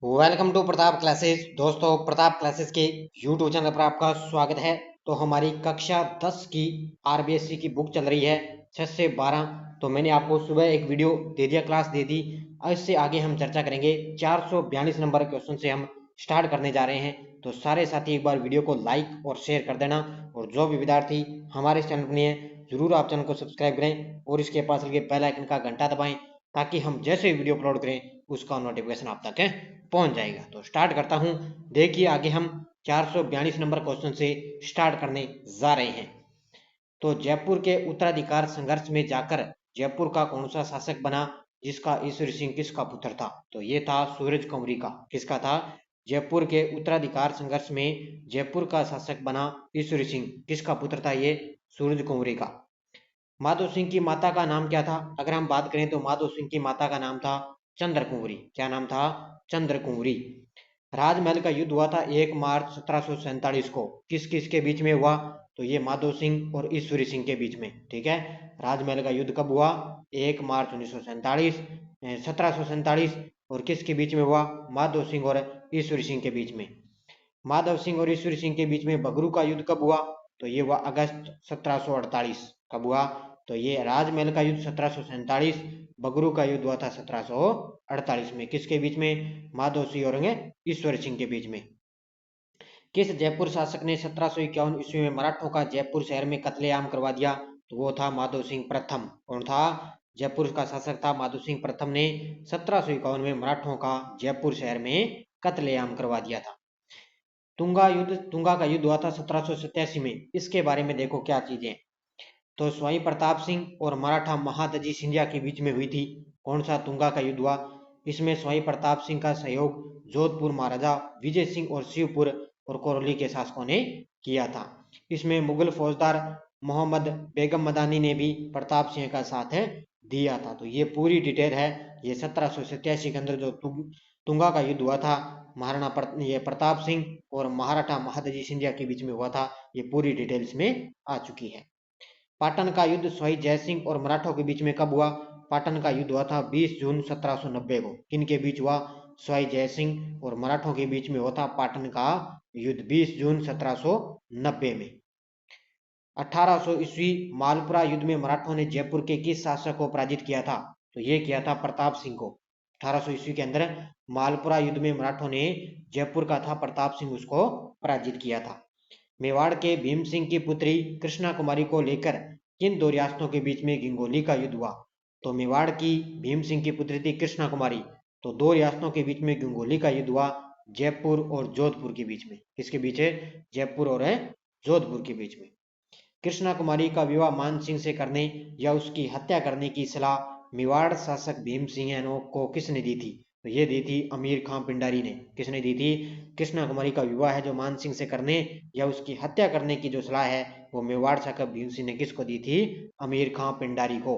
Welcome to Pratap classes. दोस्तों, Pratap classes के YouTube channel पर आपका स्वागत है। तो हमारी कक्षा 10 की आरबीएससी की बुक चल रही है 6 से 12। तो मैंने आपको सुबह एक वीडियो दे दिया, क्लास दे दी। और इससे आगे हम चर्चा करेंगे। 442 नंबर क्वेश्चन से हम स्टार्ट करने जा रहे हैं। तो सारे साथी एक बार वीडियो को लाइक और शेयर कर देना। और जो भी विद्यार्थी हमारे चैनल पर नए हैं, जरूर आप चैनल को सब्सक्राइब करें और इसके पास लगे बेल आइकन का घंटा दबाएं, ताकि हम जैसे वीडियो अपलोड करें उसका नोटिफिकेशन आप तक पहुंच जाएगा। तो स्टार्ट करता हूं। देखिए, आगे हम 442 नंबर क्वेश्चन से स्टार्ट करने जा रहे हैं। तो जयपुर के उत्तराधिकार संघर्ष में जाकर जयपुर का कौन सा शासक बना जिसका ईश्वर सिंह किसका पुत्र था? तो ये था सूरज कुंवरी का। किसका था? जयपुर के उत्तराधिकार संघर्ष में जयपुर का शासक बना ईश्वर सिंह। किसका पुत्र था ये? सूरज कुंवरी का। माधो सिंह की माता का नाम क्या था? अगर हम बात करें तो माधो सिंह की माता का नाम था चंद्र कुंवरी। क्या नाम था? चंद्र कुंवरी। राजमहल का युद्ध हुआ था 1 मार्च 1747 को। किस किस के बीच में हुआ? तो ये माधो सिंह और ईश्वरी सिंह के बीच में। ठीक है। राजमहल का युद्ध कब हुआ? 1 मार्च 1947, 1747। और किसके बीच में हुआ? माधो सिंह और ईश्वरी सिंह के बीच में। माधव सिंह और ईश्वरी सिंह के बीच में बगरू का युद्ध कब हुआ? तो ये हुआ अगस्त 1748। कब हुआ? तो ये राजमहल का युद्ध 1747, बगरू का युद्ध हुआ था 1748 में। किसके बीच में? माधव सिंह और ईश्वर सिंह के बीच में। किस जयपुर शासक ने 1751 ईस्वी में मराठों का जयपुर शहर में कत्लेआम करवा दिया? तो वो था माधव सिंह प्रथम। कौन था? जयपुर का शासक था माधव सिंह प्रथम ने 1751 में मराठों का जयपुर शहर में कत्लेआम करवा दिया था। तुंगा का युद्ध हुआ था 1787 में। इसके बारे में देखो क्या चीजें। तो स्वाई प्रताप सिंह और मराठा महादजी सिंधिया के बीच में हुई थी। कौन सा तुंगा का युद्ध हुआ? इसमें स्वाई प्रताप सिंह का सहयोग जोधपुर महाराजा विजय सिंह और शिवपुर और करौली के शासकों ने किया था। इसमें मुगल फौजदार मोहम्मद बेगम मदानी ने भी प्रताप सिंह का साथ दिया था। तो ये पूरी डिटेल है। ये 1787 के अंदर जो तुंगा का युद्ध हुआ था, ये प्रताप सिंह और महाराठा महादजी सिंधिया के बीच में हुआ था। ये पूरी डिटेल्स में आ चुकी है। पाटन का युद्ध स्वाई जयसिंह और मराठों के बीच में कब हुआ? पाटन का युद्ध हुआ था 20 जून 1790 को। किन के बीच हुआ? स्वाई जयसिंह और मराठों के बीच में हुआ था पाटन का युद्ध 20 जून 1790 में। 1800 ईस्वी मालपुरा युद्ध में मराठों ने जयपुर के किस शासक को पराजित किया था? तो ये किया था प्रताप सिंह को। 1800 ईस्वी के अंदर मालपुरा युद्ध में मराठों ने जयपुर का था प्रताप सिंह, उसको पराजित किया था। मेवाड़ के भीम सिंह की पुत्री कृष्णा कुमारी को लेकर किन दो रियासतों के बीच में गिंगोली का युद्ध हुआ? तो मेवाड़ की भीम सिंह की पुत्री थी कृष्णा कुमारी। तो दो रियासतों के बीच में गिंगोली का युद्ध हुआ, जयपुर और जोधपुर के बीच में। किसके बीच है? जयपुर और जोधपुर के बीच में। कृष्णा कुमारी का विवाह मान सिंह से करने या उसकी हत्या करने की सलाह मेवाड़ शासक भीम सिंह को किसने दी थी? तो ये दी थी अमीर खां पिंडारी ने। किसने दी थी? कृष्णा कुमारी का विवाह है जो मान सिंह से करने या उसकी हत्या करने की जो सलाह है, वो मेवाड़ शासक भीम सिंह ने किसको दी थी? अमीर खां पिंडारी को।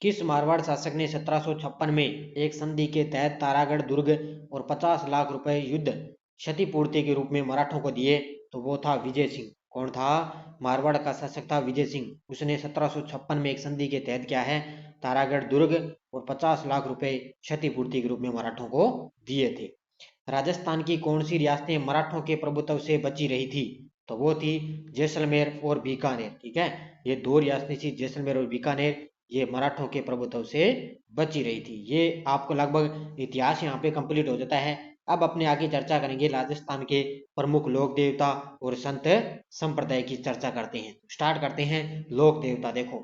किस मारवाड़ शासक ने 1756 में एक संधि के तहत तारागढ़ दुर्ग और 50 लाख रुपए युद्ध क्षतिपूर्ति के रूप में मराठों को दिए? तो वो था विजय सिंह। कौन था? मारवाड़ का शासक था विजय सिंह। उसने 1756 में एक संधि के तहत क्या है? तारागढ़ दुर्ग और 50 लाख रुपए क्षतिपूर्ति के रूप में मराठों को दिए थे। राजस्थान की कौन सी रियासतें मराठों के प्रभुत्व से बची रही थी? तो वो थी जैसलमेर और बीकानेर। ठीक है। ये दो रियासतें थी, जैसलमेर और बीकानेर। ये मराठों के प्रभुत्व से बची रही थी। ये आपको लगभग इतिहास यहाँ पे कंप्लीट हो जाता है। अब अपने आगे चर्चा करेंगे राजस्थान के प्रमुख लोक देवता और संत संप्रदाय की चर्चा करते हैं। स्टार्ट करते हैं। लोक देवता देखो,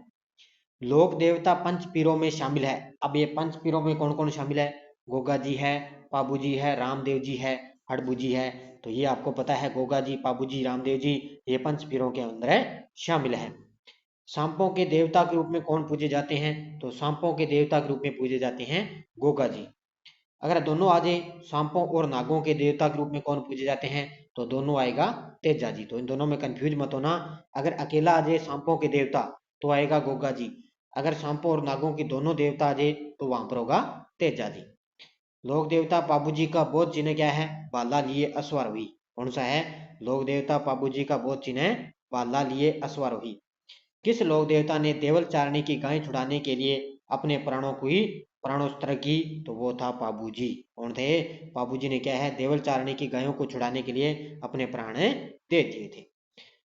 लोक देवता पंच पीरों में शामिल है। अब ये पंच पीरों में कौन कौन शामिल है? गोगा जी है, पाबू जी है, रामदेव जी है, हड़बू जी है। तो ये आपको पता है, गोगा जी, पाबू जी, रामदेव जी, ये पंच पीरों के अंदर शामिल है। सांपों के देवता के रूप में कौन पूजे जाते हैं? तो सांपों के देवता के रूप में पूजे जाते हैं गोगा जी। अगर दोनों आ जाए, सांपों और नागों के देवता के रूप में कौन पूजे जाते हैं? तो दोनों आएगा तेजा जी। तो इन दोनों में कंफ्यूज मत होना। अगर अकेला आ जाए सांपों के देवता तो आएगा गोगा जी। अगर सांपों और नागों की दोनों देवता आ जाए तो वहां पर होगा तेजा जी। लोक देवता पाबू जी का बोध चिन्ह क्या है? बाला लिए अश्वारोही। कौन सा है? लोक देवता पाबू जी का बोध चिन्ह है बाला लिए अश्वारोही। किस लोक देवता ने देवल चारणी की गाय छुड़ाने के लिए अपने प्राणों को ही प्राणोत्सर्ग की, तो वो था पाबू जी। कौन थे? पाबू जी ने क्या है, देवल चारणी की गायों को छुड़ाने के लिए अपने प्राण दे दिए थे।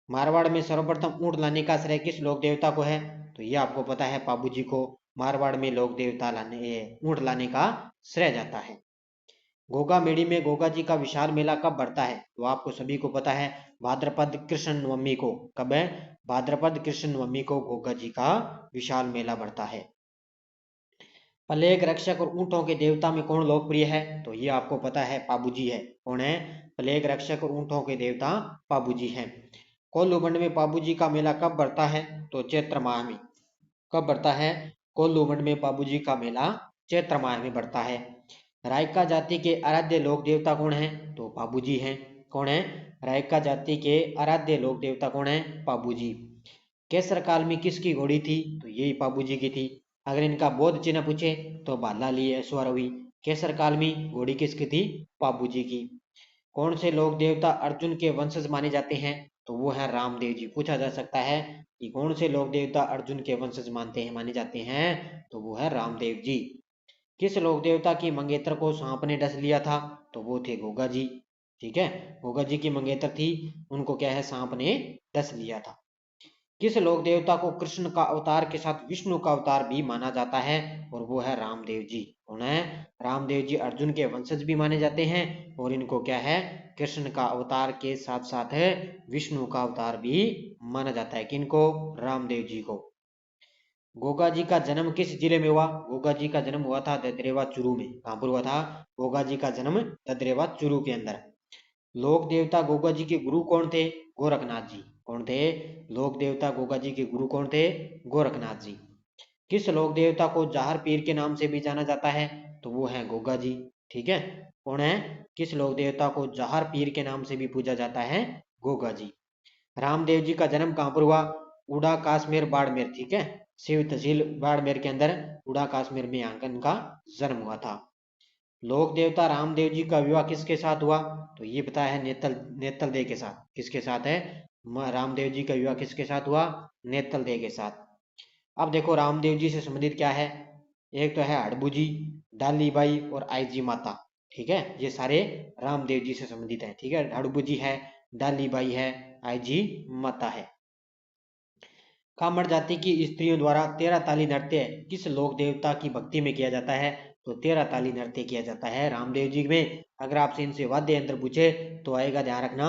मारवाड़ में सर्वप्रथम ऊंट लाने का श्रेय किस लोक देवता को है? तो ये आपको पता है, पाबू जी को मारवाड़ में लोक देवता लाने ऊंट लाने का श्रेय जाता है। गोगा मेड़ी में गोगा जी का विशाल मेला कब बढ़ता है? तो आपको सभी को पता है, भाद्रपद कृष्ण नवमी को। कब है? भाद्रपद कृष्ण नवमी को गोगा जी का विशाल मेला बढ़ता है। प्लेग रक्षक और ऊंटों के देवता में कौन लोकप्रिय है? तो ये आपको पता है, पाबू जी है। कौन है? प्लेग रक्षक और ऊंटों के देवता पाबू जी हैं। कोल्लूमंड में पाबू जी का मेला कब बढ़ता है? तो चैत्र माह में। कब बढ़ता है? कोल्लूमंड में पाबू जी का मेला चैत्र माह में बढ़ता है। रायका जाति के आराध्य लोक देवता कौन है? तो पाबू जी हैं। कौन है? रायका जाति के आराध्य लोक देवता कौन है? पाबू जी। केसर काल में किसकी घोड़ी थी? तो यही पाबू जी की थी। अगर इनका बौद्ध चिन्ह पूछे तो भाला लिए अश्वारोही। केसर काल में घोड़ी किसकी थी? पाबू जी की। कौन से लोक देवता अर्जुन के वंशज माने जाते हैं? तो वो है रामदेव जी। पूछा जा सकता है कि कौन से लोक देवता अर्जुन के वंशज माने जाते हैं? तो वो है रामदेव जी। किस लोक देवता की मंगेतर को सांप ने डस लिया था? तो वो थे गोगा जी। ठीक है, गोगा जी की मंगेतर थी, उनको क्या है, सांप ने डस लिया था। किस लोक देवता को कृष्ण का अवतार के साथ विष्णु का अवतार भी माना जाता है? और वो है रामदेव जी। कौन है? रामदेव जी अर्जुन के वंशज भी माने जाते हैं और इनको क्या है, कृष्ण का अवतार के साथ साथ है विष्णु का अवतार भी माना जाता है। किनको? रामदेव जी को। गोगा जी का जन्म किस जिले में हुआ? गोगा जी का जन्म हुआ था ददरेवा चूरू में। कहां पर हुआ था गोगा जी का जन्म? ददरेवा चूरू के अंदर। लोक देवता गोगा जी के गुरु कौन थे? गोरखनाथ जी। कौन थे? लोक देवता गोगा जी के गुरु कौन थे? गोरखनाथ जी। किस लोक देवता को जाहर पीर के नाम से भी जाना जाता है? तो वो है गोगा जी। ठीक है, कौन है? किस लोक देवता को जाहर पीर के नाम से भी पूजा जाता है? गोगा जी। रामदेव जी का जन्म कहां पर हुआ? उड़ा काश्मीर बाड़मेर। ठीक है, शिव तहसील बाड़मेर के अंदर उड़ा काश्मीर में यहाँ इनका जन्म हुआ था। लोक देवता रामदेव जी का विवाह किसके साथ हुआ? तो ये पता है, नेतल नेतल देव के साथ। किसके साथ है? रामदेव जी का विवाह किसके साथ हुआ? नेतल देव के साथ। अब देखो रामदेव जी से संबंधित क्या है, एक तो है हड़बू जी, डाली बाई और आई जी माता। ठीक है, ये सारे रामदेव जी से संबंधित है। ठीक है, हड़बू जी है, डाली बाई है, आई जी माता है। कामड़ जाति की स्त्रियों द्वारा 13 ताली नृत्य किस लोक देवता की भक्ति में किया जाता है? तो 13 ताली नृत्य किया जाता है रामदेव जी में। अगर आपसे इनसे वाद्य यंत्र पूछे तो आएगा, ध्यान रखना,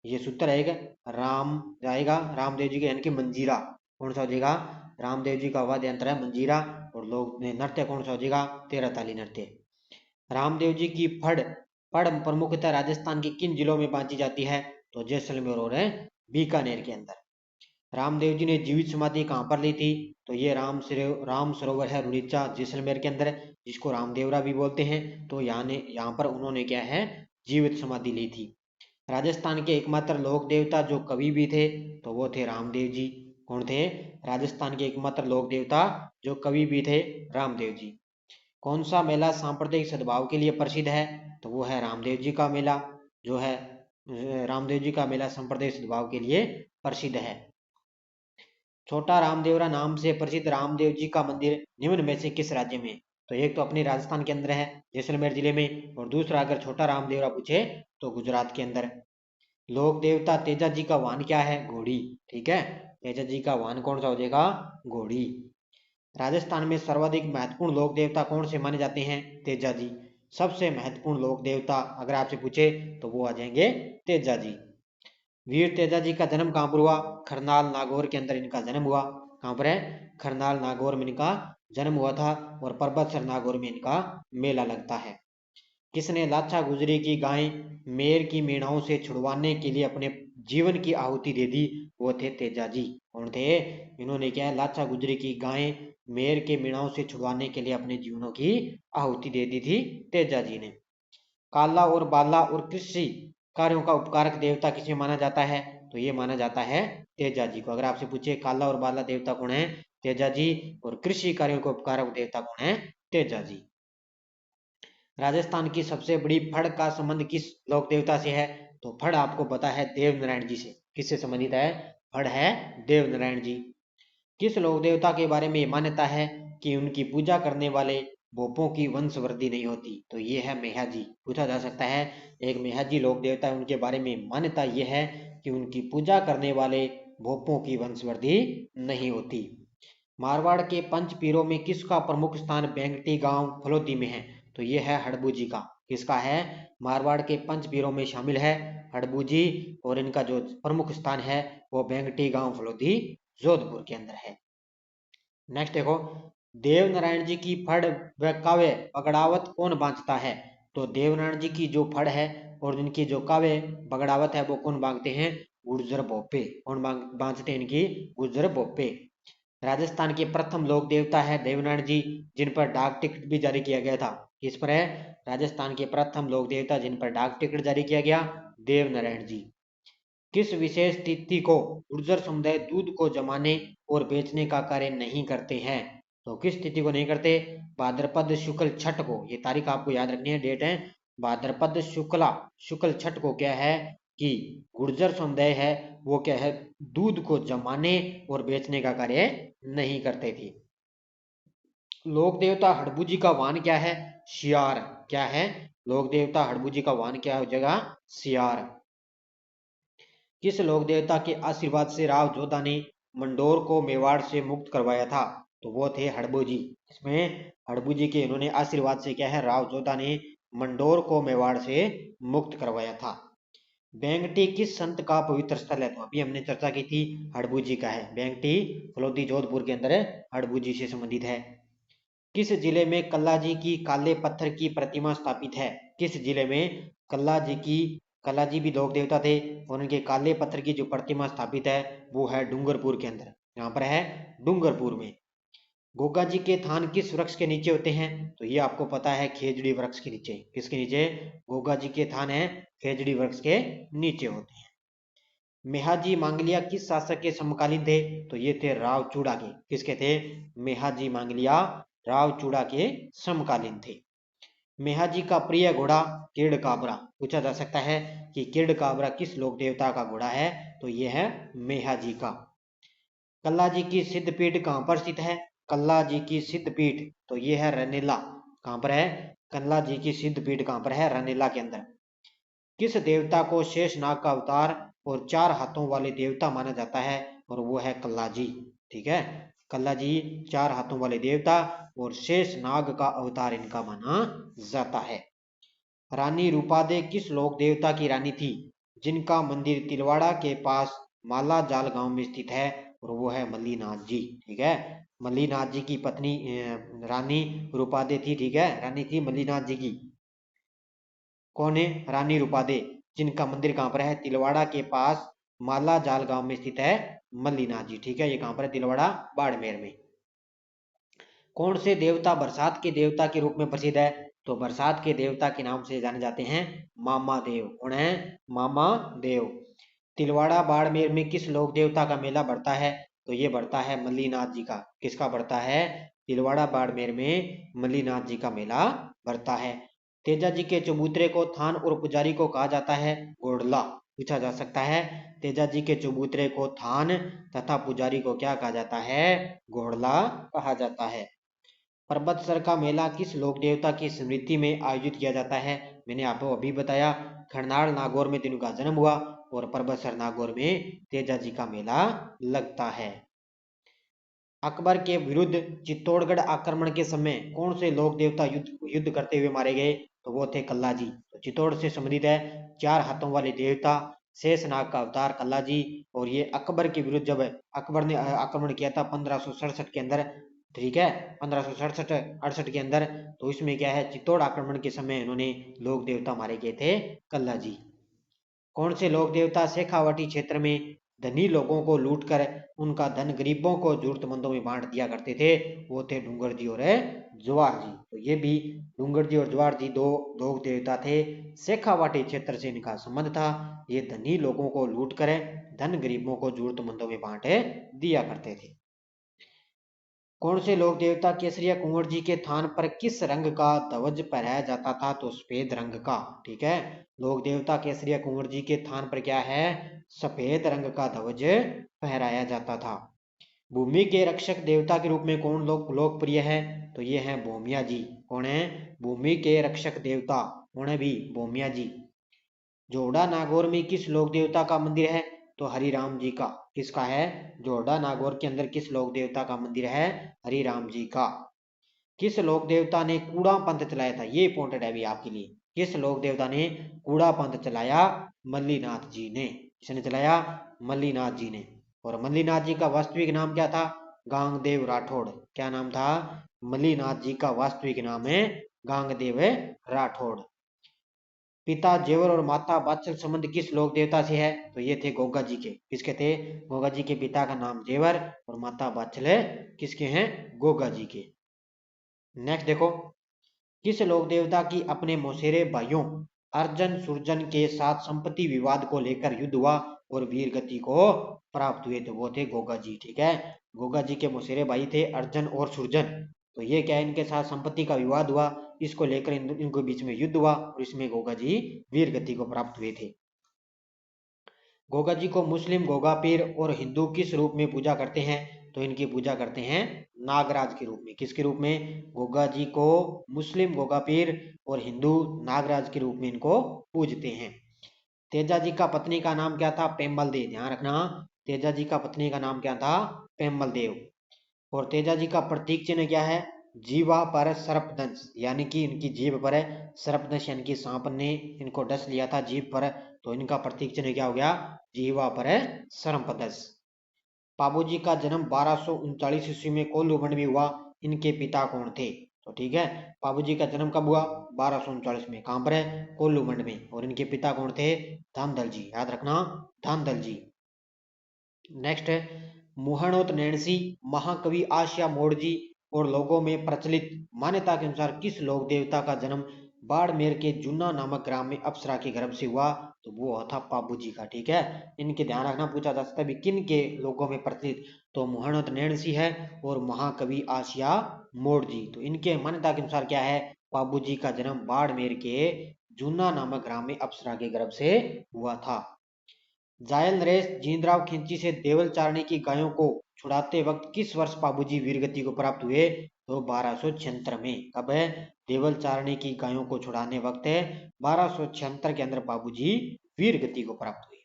ये सूत्र आएगा, राम आएगा रामदेव जी के, यानी कि मंजीरा। कौन सा हो जाएगा? रामदेव जी का वाद्य यंत्र है मंजीरा। और लोक नृत्य कौन सा हो जाएगा? 13 ताली नृत्य। रामदेव जी की फड़ फड़ प्रमुखतः राजस्थान के किन जिलों में बांधी जाती है? तो जैसलमेर और बीकानेर के अंदर। रामदेव जी ने जीवित समाधि कहाँ पर ली थी? तो ये राम सरोवर है रुड़ीचा जैसलमेर के अंदर, जिसको रामदेवरा भी बोलते हैं। तो यहाँ पर उन्होंने क्या है, जीवित समाधि ली थी। राजस्थान के एकमात्र लोक देवता जो कवि भी थे, तो वो थे रामदेव जी। कौन थे? राजस्थान के एकमात्र लोक देवता जो कवि भी थे, रामदेव जी। कौन सा मेला सांप्रदायिक सद्भाव के लिए प्रसिद्ध है? तो वो है रामदेव जी का मेला, जो है रामदेव जी का मेला सांप्रदायिक सद्भाव के लिए प्रसिद्ध है। छोटा रामदेवरा नाम से प्रसिद्ध रामदेव जी का मंदिर निम्न में से किस राज्य में? तो एक तो अपने राजस्थान के अंदर है, जैसलमेर जिले में, और दूसरा अगर छोटा रामदेवरा पूछे तो गुजरात के अंदर। लोक देवता तेजा जी का वाहन क्या है? घोड़ी। ठीक है, तेजा जी का वाहन कौन सा हो जाएगा? घोड़ी। राजस्थान में सर्वाधिक महत्वपूर्ण लोक देवता कौन से माने जाते हैं? तेजा जी। सबसे महत्वपूर्ण लोक देवता अगर आपसे पूछे तो वो आ जाएंगे तेजा जी। वीर तेजा जी का जन्म कहाँ पर हुआ? खरनाल नागौर के अंदर इनका जन्म हुआ। कहाँ पर है? खरनाल नागौर में इनका जन्म हुआ था। और परबतसर नागौर में इनका मेला लगता है। किसने लाछा गुजरी की गाय मेर की मेढ़ाओं से छुड़वाने के लिए अपने जीवन की आहुति दे दी? वो थे तेजा जी। कौन थे? इन्होंने क्या है, लाछा गुजरी की गाय मेर के मेढ़ाओं से छुड़वाने के लिए अपने जीवनों की आहुति दे दी थी तेजा जी ने। काला और बाला और कृषि कार्यों का उपकारक देवता किसे माना जाता है? तो ये माना जाता है तेजा जी को। अगर आपसे पूछे काला और बाला देवता कौन है? तेजा जी। और कृषि कार्यों के उपकारक देवता कौन है? तेजा जी। राजस्थान की सबसे बड़ी फड़ का संबंध किस लोक देवता से है? तो फड़ आपको पता है देवनारायण जी से। किससे संबंधित है? फड़ है देवनारायण जी। किस लोक देवता के बारे में मान्यता है कि उनकी पूजा करने वाले भोपों की वंशवृद्धि नहीं होती। तो ये है मेहाजी। पूछा जा सकता है एक मेहाजी लोक देवता है, उनके बारे में मान्यता यह है कि उनकी पूजा करने वाले भोपों की वंशवृद्धि नहीं होती। मारवाड़ के पंच पीरों में किसका प्रमुख स्थान बेंगटी गांव फलोदी में है? तो ये है हड़बू का। किसका है? मारवाड़ के पंच पीरों में शामिल है हड़बू और इनका जो प्रमुख स्थान है वो बेंगटी गांव फलोदी जोधपुर के अंदर है। नेक्स्ट देखो, देवनारायण जी की फड़ व काव्य बगड़ावत कौन बांचता है? तो देवनारायण जी की जो फड़ है और इनकी जो काव्य बगड़ावत है वो कौन बांधते हैं? गुर्जर भोपे। कौन बांधते हैं इनकी? गुर्जर भोपे। राजस्थान के प्रथम लोक देवता है देवनारायण जी, जिन पर डाक टिकट भी जारी किया गया था। किस पर है? राजस्थान के प्रथम लोक देवता जिन पर डाक टिकट जारी किया गया, देवनारायण जी। किस विशेष तिथि को गुर्जर समुदाय दूध को जमाने और बेचने का कार्य नहीं करते हैं? तो किस तिथि को नहीं करते? भाद्रपद शुक्ल छठ को। ये तारीख आपको याद रखनी है, डेट है भाद्रपद शुक्ल छठ को। क्या है कि गुर्जर समुदाय है वो क्या है, दूध को जमाने और बेचने का कार्य नहीं करते थे। लोक देवता हड़बू जी का वाहन क्या है? सियार। क्या है? लोक देवता हड़बू जी का वाहन क्या हो जाएगा? सियार। किस लोक देवता के आशीर्वाद से राव जोधा ने मंडोर को मेवाड़ से मुक्त करवाया था? तो वो थे हड़बू जी। इसमें हड़बू जी के इन्होंने आशीर्वाद से क्या है, राव जोधा ने मंडोर को मेवाड़ से मुक्त करवाया था। बेंगटी किस संत का पवित्र स्थल है? तो अभी हमने चर्चा की थी हड़बू जी का है। बेंगटी फलोदी जोधपुर के अंदर हड़बू जी से संबंधित है। किस जिले में कल्ला जी की काले पत्थर की प्रतिमा स्थापित है? किस जिले में कल्ला जी की, कल्ला जी भी लोक देवता थे और उनके काले पत्थर की जो प्रतिमा स्थापित है वो है डूंगरपुर के अंदर। यहाँ पर है डूंगरपुर में। गोगा जी के थान किस वृक्ष के नीचे होते हैं? तो ये आपको पता है खेजड़ी वृक्ष के नीचे। किसके नीचे? गोगा जी के थान है खेजड़ी वृक्ष के नीचे होते हैं। मेहाजी मांगलिया किस शासक के समकालीन थे? तो ये थे राव चूड़ा के। किसके थे? मेहाजी मांगलिया राव चूड़ा के समकालीन थे। मेहाजी का प्रिय घोड़ा किरड काबरा। पूछा जा सकता है कि किरड काबरा किस लोक देवता का घोड़ा है? तो ये है मेहाजी का। कल्ला जी की सिद्ध पीठ कहाँ पर स्थित है? कल्ला जी की सिद्ध पीठ तो ये है रनेला। कहाँ पर है? कल्ला जी की सिद्ध पीठ कहाँ पर है? रनेला के अंदर। किस देवता को शेषनाग का अवतार और 4 हाथों वाले देवता माना जाता है? और वो है कल्ला जी। ठीक है, कल्ला जी 4 हाथों वाले देवता और शेषनाग का अवतार इनका माना जाता है। रानी रूपादे किस लोक देवता की रानी थी, जिनका मंदिर तिलवाड़ा के पास माला जाल गांव में स्थित है? और वो है मल्लीनाथ जी। ठीक है, मल्लीनाथ जी की पत्नी रानी रूपादे थी। ठीक है, रानी थी मल्लीनाथ जी की। कौन है? रानी रूपादे, जिनका मंदिर कहाँ पर है? तिलवाड़ा के पास माला जाल गांव में स्थित है मल्लीनाथ जी। ठीक है, ये कहाँ पर है? तिलवाड़ा बाड़मेर में। कौन से देवता बरसात के देवता के रूप में प्रसिद्ध है? तो बरसात के देवता के नाम से जाने जाते हैं मामा देव। कौन है? मामा देव। तिलवाड़ा बाड़मेर में किस लोक देवता का मेला बढ़ता है? तो ये बढ़ता है मल्लीनाथ जी का। किसका बढ़ता है? तिलवाड़ा बाड़मेर में मल्लीनाथ जी का मेला बढ़ता है। तेजा जी के चबूतरे को थान और पुजारी को कहा जाता है घोड़ला। पूछा जा सकता है तेजा जी के चबूतरे को थान तथा पुजारी को क्या कहा जाता है? घोड़ला कहा जाता है। परबतसर का मेला किस लोक देवता की स्मृति में आयोजित किया जाता है? मैंने आपको अभी बताया, खरनाल नागौर में तीनों का जन्म हुआ और परबतसर नागौर में तेजा जी का मेला लगता है। अकबर के विरुद्ध चित्तौड़गढ़ आक्रमण के समय कौन से लोक देवता युद्ध करते हुए मारे गए? तो वो थे कल्ला जी। तो चित्तौड़ से संबंधित है 4 हाथों वाले देवता शेषनाग का अवतार कल्ला जी। और ये अकबर के विरुद्ध जब अकबर ने आक्रमण किया था 1567 के अंदर, ठीक है, 1567 68 के अंदर, तो इसमें क्या है, चित्तौड़ आक्रमण के समय इन्होंने लोक देवता मारे गए थे कल्ला जी। कौन से लोक देवता शेखावाटी क्षेत्र में धनी लोगों को लूट कर उनका धन गरीबों को जरूरतमंदों में बांट दिया करते थे? वो थे डूंगर जी और ज्वार जी। तो ये भी डूंगर जी और ज्वार जी दो लोक देवता थे। शेखावाटी क्षेत्र से इनका संबंध था। ये धनी लोगों को लूट कर धन गरीबों को जरूरतमंदों में बांट दिया करते थे। कौन से लोक देवता केसरिया कुंवर जी के थान पर किस रंग का ध्वज फहराया जाता था? तो सफेद रंग का। ठीक है, लोक देवता केसरिया कुंवर जी के थान पर क्या है? सफेद रंग का ध्वज फहराया जाता था। भूमि के रक्षक देवता के रूप में कौन लोकप्रिय है? तो ये है भूमिया जी। कौन है? भूमि के रक्षक देवता कौन है भी? भूमिया जी। जोड़ा नागौर में किस लोक देवता का मंदिर है? तो हरिराम जी का। किसका है? जोड़ा नागौर के अंदर किस लोक देवता का मंदिर है? हरिराम जी का। किस लोक देवता ने कूड़ा पंथ चलाया था? ये इंपॉर्टेंट है अभी आपके लिए। किस लोक देवता ने कूड़ा पंथ चलाया? मल्लीनाथ जी ने। किसने चलाया? मल्लीनाथ जी ने। और मल्लीनाथ जी का वास्तविक नाम क्या था? गांगदेव राठौड़। क्या नाम था? मल्लीनाथ जी का वास्तविक नाम है गांगदेव राठौड़। पिता जेवर और माता वात्सल संबंध किस लोक देवता से है? तो ये थे गोगा जी के। किसके थे? गोगा जी के पिता का नाम जेवर और माता वात्सल किसके हैं? गोगा जी के। नेक्स्ट देखो, किस लोक देवता की अपने मौसेरे भाइयों अर्जन सुरजन के साथ संपत्ति विवाद को लेकर युद्ध हुआ और वीर गति को प्राप्त हुए? तो वो थे गोगा जी। ठीक है, गोगा जी के मौसेरे भाई थे अर्जन और सुरजन। तो ये क्या है, इनके साथ संपत्ति का विवाद हुआ, इसको लेकर इनको बीच में युद्ध हुआ और इसमें गोगा जी वीर गति को प्राप्त हुए थे। गोगा जी को मुस्लिम गोगा पीर और हिंदू किस रूप में पूजा करते हैं? तो इनकी पूजा करते हैं नागराज के रूप में। किसके रूप में? गोगा जी को मुस्लिम गोगा पीर और हिंदू नागराज के रूप में इनको पूजते हैं। तेजा जी का पत्नी का नाम क्या था? पेम्बल देव। ध्यान रखना, तेजा जी का पत्नी का नाम क्या था? पेम्बल देव। और तेजा जी का प्रतीक चिन्ह क्या है? जीवा पर सर्पदंश, यानी कि इनकी जीभ पर सर्पदंश यानी कि सांप ने इनको डस लिया था जीभ पर, तो इनका प्रतीक चिन्ह क्या हो गया? जीवा पर सर्पदंश। बाबू जी का जन्म 1239 ईस्वी में कोल्लूमंड में हुआ, इनके पिता कौन थे? तो ठीक है, बाबू जी का जन्म कब हुआ? 1239 में। कहां पर है? कोल्लूमंड में। और इनके पिता कौन थे? धामदल जी। याद रखना, धामदल जी। नेक्स्ट है, मुहणोत नैणसी महाकवि आशिया मोड़ जी और लोगों में प्रचलित मान्यता के अनुसार किस लोक देवता का जन्म बाड़मेर के जुन्ना नामक ग्राम में अप्सरा के गर्भ से हुआ? तो वो था पाबू जी का। ठीक है, इनके ध्यान रखना, पूछा जा सकता है किन के लोगों में प्रचलित? तो मुहणोत नैणसी है और महाकवि आशिया मोड़ जी। तो इनके मान्यता के अनुसार क्या है? पाबू जी का जन्म बाड़मेर के जूना नामक ग्राम में अप्सरा के गर्भ से हुआ था। जायल नरेश जींदराव खिंची से देवल चारणी की गायों को छुड़ाते वक्त किस वर्ष बाबूजी वीरगति को प्राप्त हुए? तो 1276 में। कब है? देवल चारणी की गायों को छुड़ाने वक्त है 1276 के अंदर बाबूजी वीरगति को प्राप्त हुए।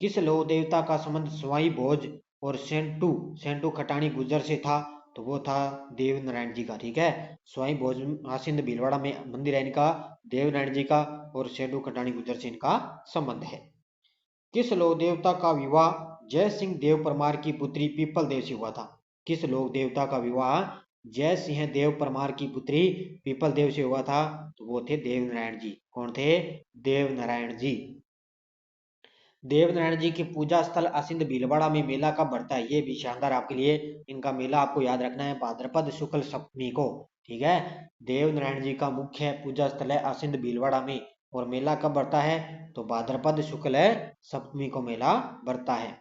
किस लोक देवता का संबंध स्वाई भोज और सेंटू सेंटू खटानी गुजर से था? तो वो था देव नारायण जी का। ठीक है, स्वाई भोज आसिंद भीलवाड़ा में मंदिर है इनका देव नारायण जी का, और सेंटू खटानी गुजर से इनका संबंध है। किस लोक देवता का विवाह जय सिंह देव परमार की पुत्री पीपल देव से हुआ था? किस लोक देवता का विवाह जय सिंह देव परमार की पुत्री पीपल देव से हुआ था? तो वो थे देव नारायण जी। कौन थे? देव नारायण जी। देव नारायण जी की पूजा स्थल असिंध भीलवाड़ा में मेला कब बढ़ता है? ये भी शानदार आपके लिए। इनका मेला आपको याद रखना है भाद्रपद शुक्ल सप्तमी को। ठीक है, देव नारायण जी का मुख्य पूजा स्थल है असिंध भीलवाड़ा में, और मेला कब बढ़ता है? तो भाद्रपद शुक्ल सप्तमी को मेला बढ़ता है।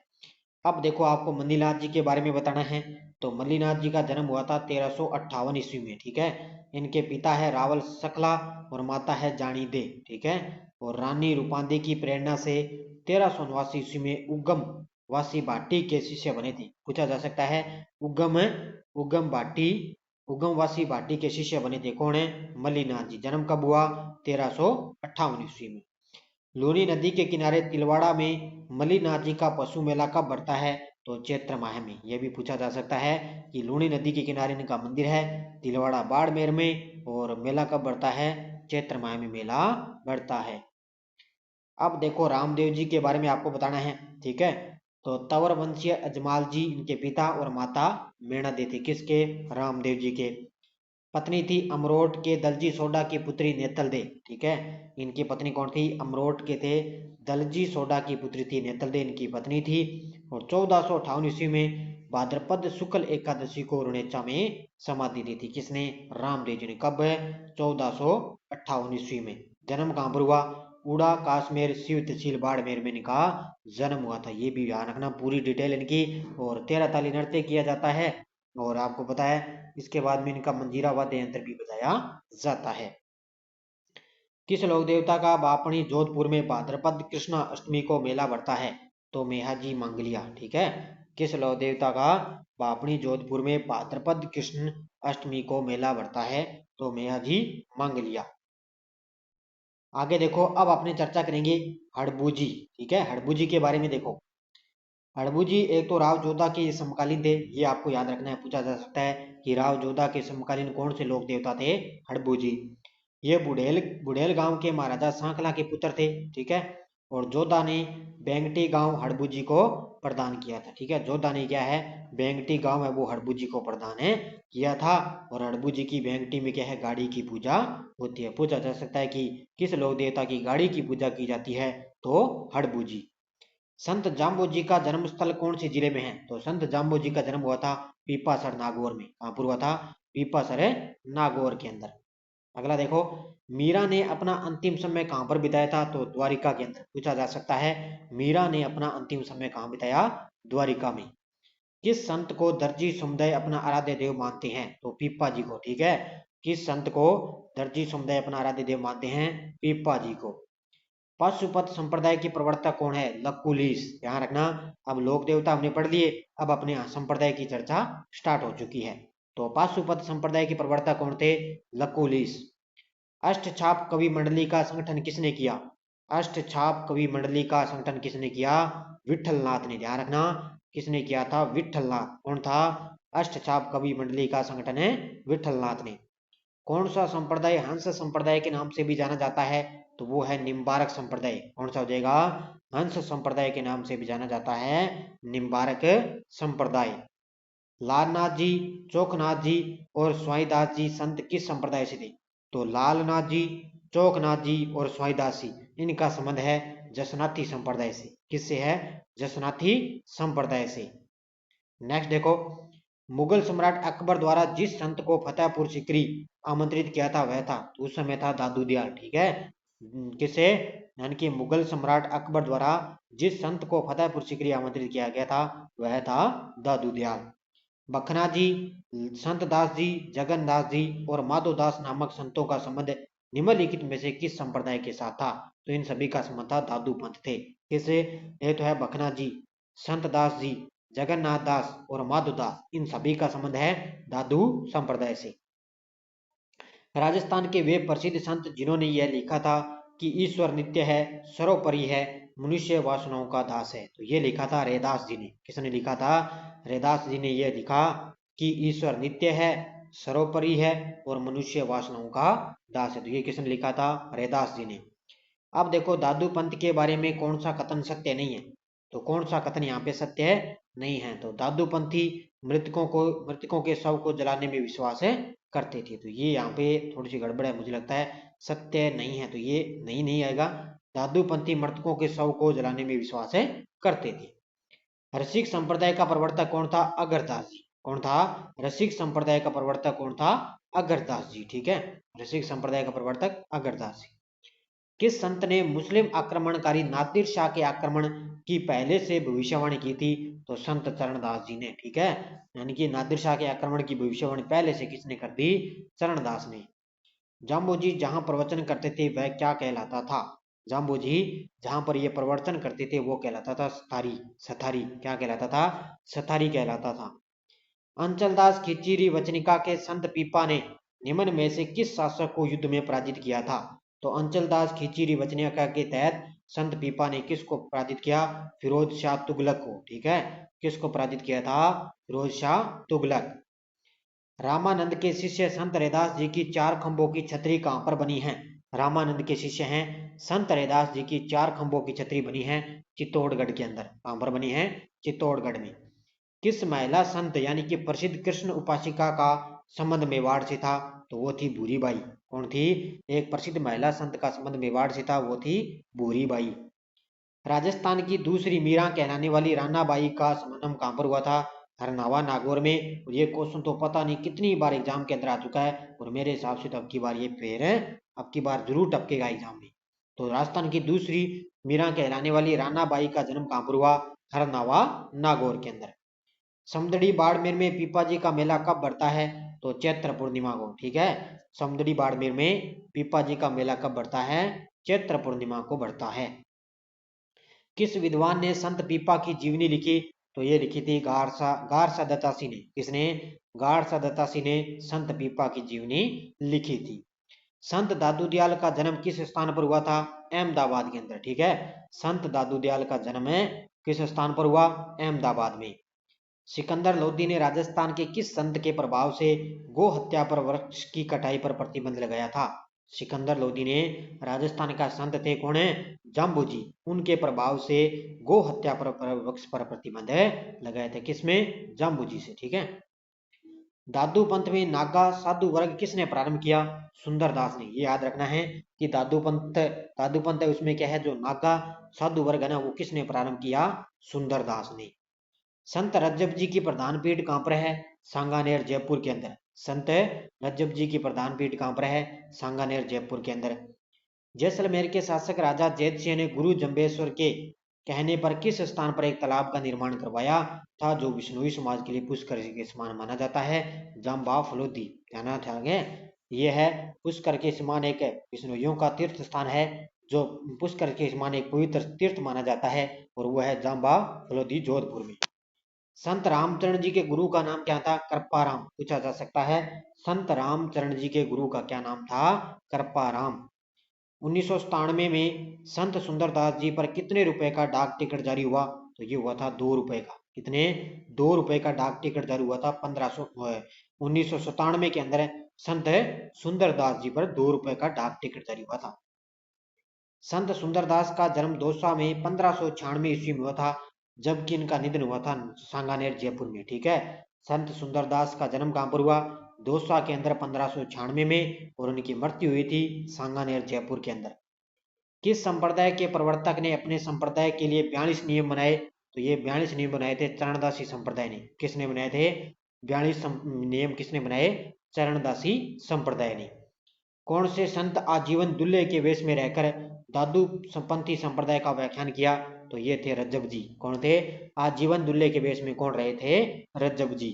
अब देखो, आपको मल्लीनाथ जी के बारे में बताना है। तो मल्लीनाथ जी का जन्म हुआ था 1358 ईस्वी में। ठीक है, इनके पिता है रावल सकला और माता है जानी दे। ठीक है, और रानी रूपांदी की प्रेरणा से 1389 ईस्वी में उगम वासी भाटी के शिष्य बने थे। पूछा जा सकता है उगम उगम भाटी उगमवासी भाटी के शिष्य बने थे। कौन है? मल्लीनाथ जी। जन्म कब हुआ? 1358 ईस्वी में। लूनी नदी के किनारे तिलवाड़ा में मल्लीनाथ जी का पशु मेला कब बढ़ता है? तो चैत्र माह में। यह भी पूछा जा सकता है कि लूनी नदी के किनारे इनका मंदिर है तिलवाड़ा बाड़मेर में, और मेला कब बढ़ता है? चैत्र माह में मेला बढ़ता है। अब देखो, रामदेव जी के बारे में आपको बताना है। ठीक है, तो तंवर वंशीय अजमाल जी इनके पिता और माता मेणा दे थे। किसके? रामदेव जी के। पत्नी थी अमरोट के दलजी सोडा की पुत्री नेतल दे। ठीक है, इनकी पत्नी कौन थी? अमरोट के थे दलजी सोडा की पुत्री थी नेतल दे, इनकी पत्नी थी। और 1458 ईस्वी में भाद्रपद शुक्ल एकादशी को रुणेचा में समाधि दी थी। किसने? रामदेव जी ने। कब? 1458 ईस्वी में। जन्म कहां पर हुआ? उड़ा काश्मीर शिव तहसील बाड़मेर में इनका जन्म हुआ था। ये भी ध्यान रखना, पूरी डिटेल इनकी। और 13 ताली नृत्य किया जाता है, और आपको पता है इसके बाद में इनका मंजीरा वाद्य यंत्र भी बजाया जाता है। किस लोक देवता का बापणी जोधपुर में भाद्रपद कृष्णा अष्टमी को मेला बढ़ता है? तो मेहाजी मांगलिया। ठीक है, किस लौह देवता का बापणी जोधपुर में भाद्रपद कृष्ण अष्टमी को मेला भरता है? तो मेयाजी मंगलिया। आगे देखो, अब अपने चर्चा करेंगे हड़बूजी। ठीक है, हड़बूजी के बारे में देखो। हड़बूजी एक तो राव जोधा के समकालीन थे, ये आपको याद रखना है, पूछा जा सकता है कि राव जोधा के समकालीन कौन से लोक देवता थे? हड़बूजी। ये बुढ़ेल बुढ़ेल गांव के महाराजा सांखला के पुत्र थे। ठीक है, और जोधा ने बेंगटी गांव हड़बूजी को प्रदान किया था। ठीक है, जोधा ने क्या है, बेंगटी गांव है वो हड़बूजी को प्रदान है किया था। और हड़बूजी की बेंगटी में क्या है, गाड़ी की पूजा होती है। पूछा जा सकता है कि किस लोक देवता की गाड़ी की पूजा की जाती है? तो हड़बूजी। संत जाम्बोजी का जन्म स्थल कौन से जिले में है? तो संत जाम्बोजी का जन्म हुआ था पीपासर नागौर में। कहां पर हुआ था? पीपासर नागौर के अंदर। अगला देखो, मीरा ने अपना अंतिम समय कहां पर बिताया था? तो द्वारिका के अंदर। पूछा जा सकता है मीरा ने अपना अंतिम समय कहां बिताया? द्वारिका में। किस संत को दर्जी समुदाय अपना आराध्य देव मानते हैं? तो पीपा जी को। ठीक है, किस संत को दर्जी समुदाय अपना आराध्य देव मानते हैं? पीपा जी को। पाशुपत संप्रदाय के प्रवर्तक कौन है? लकुलिश। ध्यान रखना, अब लोक देवता हमने पढ़ लिए, अब अपने संप्रदाय की चर्चा स्टार्ट हो चुकी है। तो पाशुपत संप्रदाय के प्रवर्तक कौन थे? लकुलिश। अष्टछाप कवि मंडली का संगठन किसने किया? अष्टछाप कवि मंडली का संगठन किसने किया? विठलनाथ ने। ध्यान रखना, किसने किया था? विठलनाथ। कौन था? अष्टछाप कवि मंडली का संगठन है विठलनाथ ने। कौन सा संप्रदाय हंस संप्रदाय के नाम से भी जाना जाता है? तो वो है निम्बारक संप्रदाय। कौन सा हो जाएगा? हंस संप्रदाय के नाम से भी जाना जाता है निम्बारक संप्रदाय। लालनाथ जी, चोखनाथ जी और स्वाईदास जी संत किस संप्रदाय से थे? तो लालनाथ जी, चोखनाथ जी और स्वाईदास जी, इनका संबंध है जसनाथी संप्रदाय से। किससे है? जसनाथी संप्रदाय से। नेक्स्ट देखो, मुगल सम्राट अकबर द्वारा जिस संत को फतेहपुर सीकरी आमंत्रित किया था वह था? तो उस समय था दादू दयाल। ठीक है, किसे? यानी कि मुगल सम्राट अकबर द्वारा जिस संत को फतेहपुर सीकरी आमंत्रित किया गया था वह था दादू दयाल। बखना जी, संत दास जी, जगन्नाथ जी और माधोदास नामक संतों का संबंध निम्नलिखित में से किस संप्रदाय के साथ था? तो इन सभी का संबंध था दादू पंथ थे। किसे? ये तो है बखना जी, संत दास जी, जगन्नाथ दास और माधोदास, इन सभी का संबंध है दादू संप्रदाय से। राजस्थान के वे प्रसिद्ध संत जिन्होंने यह लिखा था कि ईश्वर नित्य है, सर्वोपरि है, मनुष्य वासनाओं का दास है? तो ये लिखा था रैदास जी ने। किसने लिखा था? रैदास जी ने यह लिखा कि ईश्वर नित्य है, सर्वोपरि है और मनुष्य वासनाओं का दास है। तो ये किसने लिखा था? रैदास जी ने। अब देखो, दादू पंथ के बारे में कौन सा कथन सत्य नहीं है? तो कौन सा कथन यहाँ पे सत्य नहीं है? तो दादू पंथी मृतकों के शव को जलाने में विश्वास करते थे। तो ये यहाँ पे थोड़ी सी गड़बड़ है, मुझे लगता है सत्य नहीं है, तो ये नहीं आएगा। दादू पंथी मृतकों के शव को जलाने में विश्वास करते थे। रसिक संप्रदाय का प्रवर्तक कौन था? अगरदास जी। कौन था? रसिक संप्रदाय का प्रवर्तक कौन था? अगरदास जी। ठीक है, रसिक संप्रदाय का प्रवर्तक अगरदास जी। किस संत ने मुस्लिम आक्रमणकारी नादिर शाह के आक्रमण की पहले से भविष्यवाणी की थी? तो संत चरणदास जी ने। ठीक है, यानी कि नादिर शाह के आक्रमण की भविष्यवाणी पहले से किसने कर दी? चरणदास ने। जाम्बोजी जहां प्रवचन करते थे वह क्या कहलाता था? जाम्बोजी जहां पर ये प्रवचन करते थे वो कहलाता था सथारी। सथारी क्या कहलाता था? सथारी कहलाता था। अंचलदास खिचीरी वचनिका के संत पीपा ने निम्न में से किस शासक को युद्ध में पराजित किया था? तो अंचलदास खिचीरी वचनिका के तहत संत पीपा ने किसको पराजित किया? फिरोज शाह तुगलक को। ठीक है, किसको पराजित किया था? फिरोज शाह तुगलक। रामानंद के शिष्य संत रैदास जी की 4 खंभों की छतरी कहां पर बनी है? रामानंद के शिष्य हैं संत रैदास जी की 4 खंभों की छतरी बनी है चित्तौड़गढ़ के अंदर। कहां पर बनी है? चित्तौड़गढ़ में। किस महिला संत यानी कि प्रसिद्ध कृष्ण उपासिका का संबंध मेवाड़ से था? तो वो थी भूरीबाई। कौन थी? एक प्रसिद्ध महिला संत का संबंध मेवाड़ से था, वो थी भूरीबाई। राजस्थान की दूसरी मीरा कहलाने वाली रानाबाई का जन्म कहां पर हुआ था? हरनावा नागौर में। और ये क्वेश्चन तो पता नहीं कितनी बार एग्जाम के अंदर आ चुका है, और मेरे हिसाब से तो अब की बार ये फेर है, अब की बार जरूर टपकेगा एग्जाम में। तो राजस्थान की दूसरी मीरा कहलाने वाली रानाबाई का जन्म कहां पर हुआ? हरनावा नागौर के अंदर। समुद्री बाड़मेर में पीपा जी का मेला कब बढ़ता है? तो चैत्र पूर्णिमा को। ठीक है, समुद्री बाड़मेर में पीपा जी का मेला कब बढ़ता है? चैत्र पूर्णिमा को बढ़ता है। किस विद्वान ने संत पीपा की जीवनी लिखी? तो ये लिखी थी गारसा दत्तासी ने। किसने? गारसा दत्तासी ने संत पीपा की जीवनी लिखी थी। संत दादू दयाल का जन्म किस स्थान पर हुआ था? अहमदाबाद के अंदर। ठीक है, संत दादू दयाल का जन्म है किस स्थान पर हुआ? अहमदाबाद में। सिकंदर लोदी ने राजस्थान के किस संत के प्रभाव से गो हत्या पर वृक्ष की कटाई पर प्रतिबंध लगाया था? सिकंदर लोदी ने राजस्थान का संत थे, कौन है? जाम्बू जी। उनके प्रभाव से गो हत्या पर वृक्ष पर प्रतिबंध लगाए थे। किसमें? जाम्बू जी से। ठीक है। दादू पंथ में नागा साधु वर्ग किसने प्रारंभ किया? सुंदरदास ने। ये याद रखना है कि दादू पंथ है, उसमें क्या है, जो नागा साधु वर्ग है ना, वो किसने प्रारंभ किया? सुंदरदास ने। संत रज्जब जी की प्रधान पीठ कहां पर है? सांगानेर जयपुर के अंदर। संत रज्जब जी की प्रधान पीठ कहां पर है? सांगानेर जयपुर के अंदर। जैसलमेर के शासक राजा जैत सिंह ने गुरु जम्बेश्वर के कहने पर किस स्थान पर एक तालाब का निर्माण करवाया था, जो विष्णुई समाज के लिए पुष्कर के समान माना जाता है? जाम्बा फलोदी। ध्यान रखेंगे, ये है पुष्कर के समान एक विष्णुइयों का तीर्थ स्थान है, जो पुष्कर के समान एक पवित्र तीर्थ माना जाता है, और वो है जाम्बा फलोदी, जोधपुर में। संत रामचरण जी के गुरु का नाम क्या था? कृपाराम। पूछा जा सकता है, संत रामचरण जी के गुरु का क्या नाम था? कृपाराम। 1997 में संत सुंदरदास जी पर कितने रुपए का डाक टिकट जारी हुआ? तो ये हुआ था 2 रुपए का। कितने? 2 रुपए का डाक टिकट जारी हुआ था 1997 के अंदर संत सुंदरदास जी पर 2 रुपए का डाक टिकट जारी हुआ था। संत सुंदरदास का जन्म दौसा में 1596 ईस्वी में हुआ था, जबकि इनका निधन हुआ था सांगानेर जयपुर में। ठीक है, संत सुंदरदास का जन्म कहां पर हुआ? दौसा के अंदर 1596 में, और उनकी मृत्यु हुई थी सांगानेर जयपुर के अंदर। किस संप्रदाय के प्रवर्तक ने अपने संप्रदाय के लिए 42 नियम बनाए? तो ये 42 नियम बनाए थे चरणदासी संप्रदाय ने। किसने बनाए थे? 42 नियम किसने बनाए? चरणदासी संप्रदाय ने। कौन से संत आजीवन दूल्हे के वेश में रहकर दादू पंथी संप्रदाय का व्याख्यान किया? तो ये थे रज्जब जी। कौन थे? आजीवन दूल्हे के वेश में कौन रहे थे? रज्जब जी।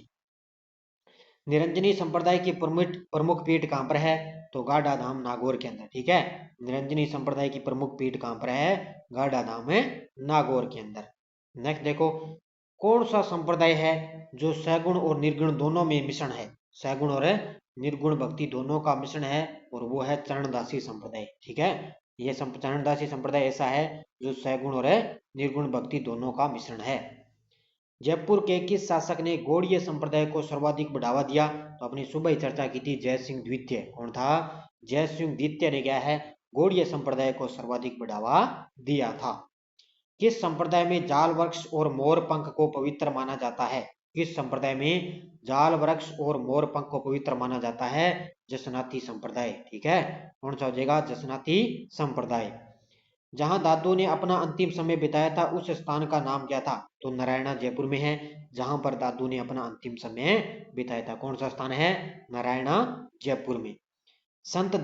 निरंजनी संप्रदाय की प्रमुख पीठ कहां पर है? तो गाढ़ा धाम नागौर के अंदर। ठीक है, निरंजनी संप्रदाय की प्रमुख पीठ कहां पर है? गाढ़ा धाम है नागौर के अंदर। नेक्स्ट देखो, कौन सा संप्रदाय है जो सगुण और निर्गुण दोनों में मिश्रण है? सगुण और निर्गुण भक्ति दोनों का मिश्रण है, और वो है चरणदासी संप्रदाय। ठीक है, ये चरणदासी संप्रदाय ऐसा है जो सगुण और निर्गुण भक्ति दोनों का मिश्रण है। जयपुर के किस शासक ने गौड़ीय संप्रदाय को सर्वाधिक बढ़ावा दिया? तो अपनी सुबह ही चर्चा की थी, जय सिंह द्वितीय। कौन था? जय सिंह द्वितीय ने क्या है, गौड़ीय संप्रदाय को सर्वाधिक बढ़ावा दिया था। किस संप्रदाय में जाल वृक्ष और मोर पंख को पवित्र माना जाता है? किस संप्रदाय में जाल वृक्ष और मोर पंख को पवित्र माना जाता है? जसनाती संप्रदाय। ठीक है, कौन सा हो जाएगा? जसनाती संप्रदाय। जहां दादू ने अपना अंतिम समय बिताया था, उस स्थान का नाम क्या था? तो नारायणा जयपुर में है, जहां पर दादू ने अपना अंतिम समय बिताया था। कौन सा स्थान है? नारायणा जयपुर में। संत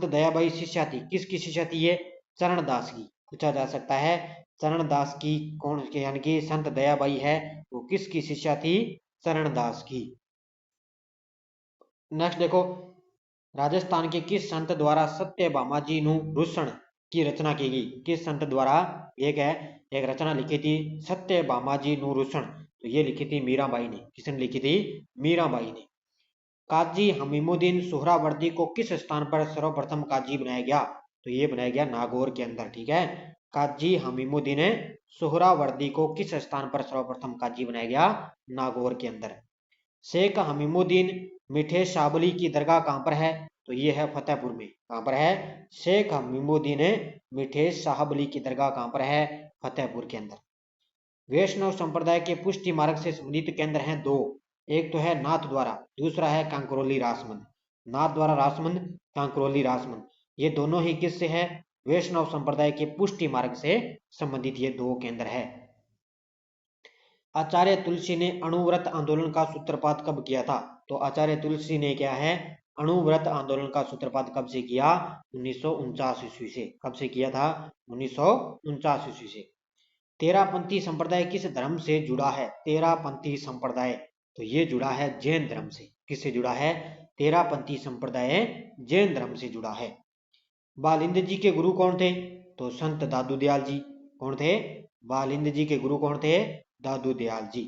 दयाबाई शिष्या थी, किसकी शिष्या थी ये? चरणदास की। पूछा जा सकता है, चरणदास की कौन, यानी कि संत दयाबाई है, वो किसकी शिष्या थी? चरणदास की। नेक्स्ट देखो, राजस्थान के किस संत द्वारा सत्यभामाजी नु रुषण की रचना की गई? किस संत द्वारा एक रचना लिखी थी सत्यभामाजी नु रुषण? तो ये लिखी थी मीराबाई ने। किसने लिखी थी? मीराबाई ने। काजी हमीमुद्दीन सोहरावर्दी को किस स्थान पर सर्वप्रथम काजी बनाया गया? तो ये बनाया गया नागौर के अंदर। ठीक है, काजी हमीमुद्दीन सोहरावर्दी को किस स्थान पर सर्वप्रथम काजी बनाया गया? नागौर के अंदर। शेख हमीमुद्दीन मीठे शाबली की दरगाह कहां पर है? तो ये है फतेहपुर में। कहां पर है? शेख हमीमुद्दीन मीठे शाहबली की दरगाह कहां पर है? फतेहपुर के अंदर। वैष्णव संप्रदाय के पुष्टि मार्ग से संबंधित केंद्र हैं 2, एक तो है नाथ द्वारा, दूसरा है कांकरोली रासमंद। नाथ द्वारा रासमंद, कांकरोली रासमंद, ये दोनों ही किससे है? वैष्णव संप्रदाय के पुष्टि मार्ग से संबंधित ये 2 केंद्र है। आचार्य तुलसी ने अणुव्रत आंदोलन का सूत्रपात कब किया था? तो आचार्य तुलसी ने क्या है, अणुव्रत आंदोलन का सूत्रपात कब से किया? 1949 ईस्वी से। कब से किया था? 1949 ईस्वी से। तेरापंथी संप्रदाय किस धर्म से जुड़ा है? तेरापंथी संप्रदाय, तो ये जुड़ा है जैन धर्म से। किससे जुड़ा है? तेरापंथी संप्रदाय जैन धर्म से जुड़ा है। बालिंद जी के गुरु कौन थे? तो संत दादू दयाल जी। कौन थे? बालिंद जी के गुरु कौन थे? दादू दयाल जी।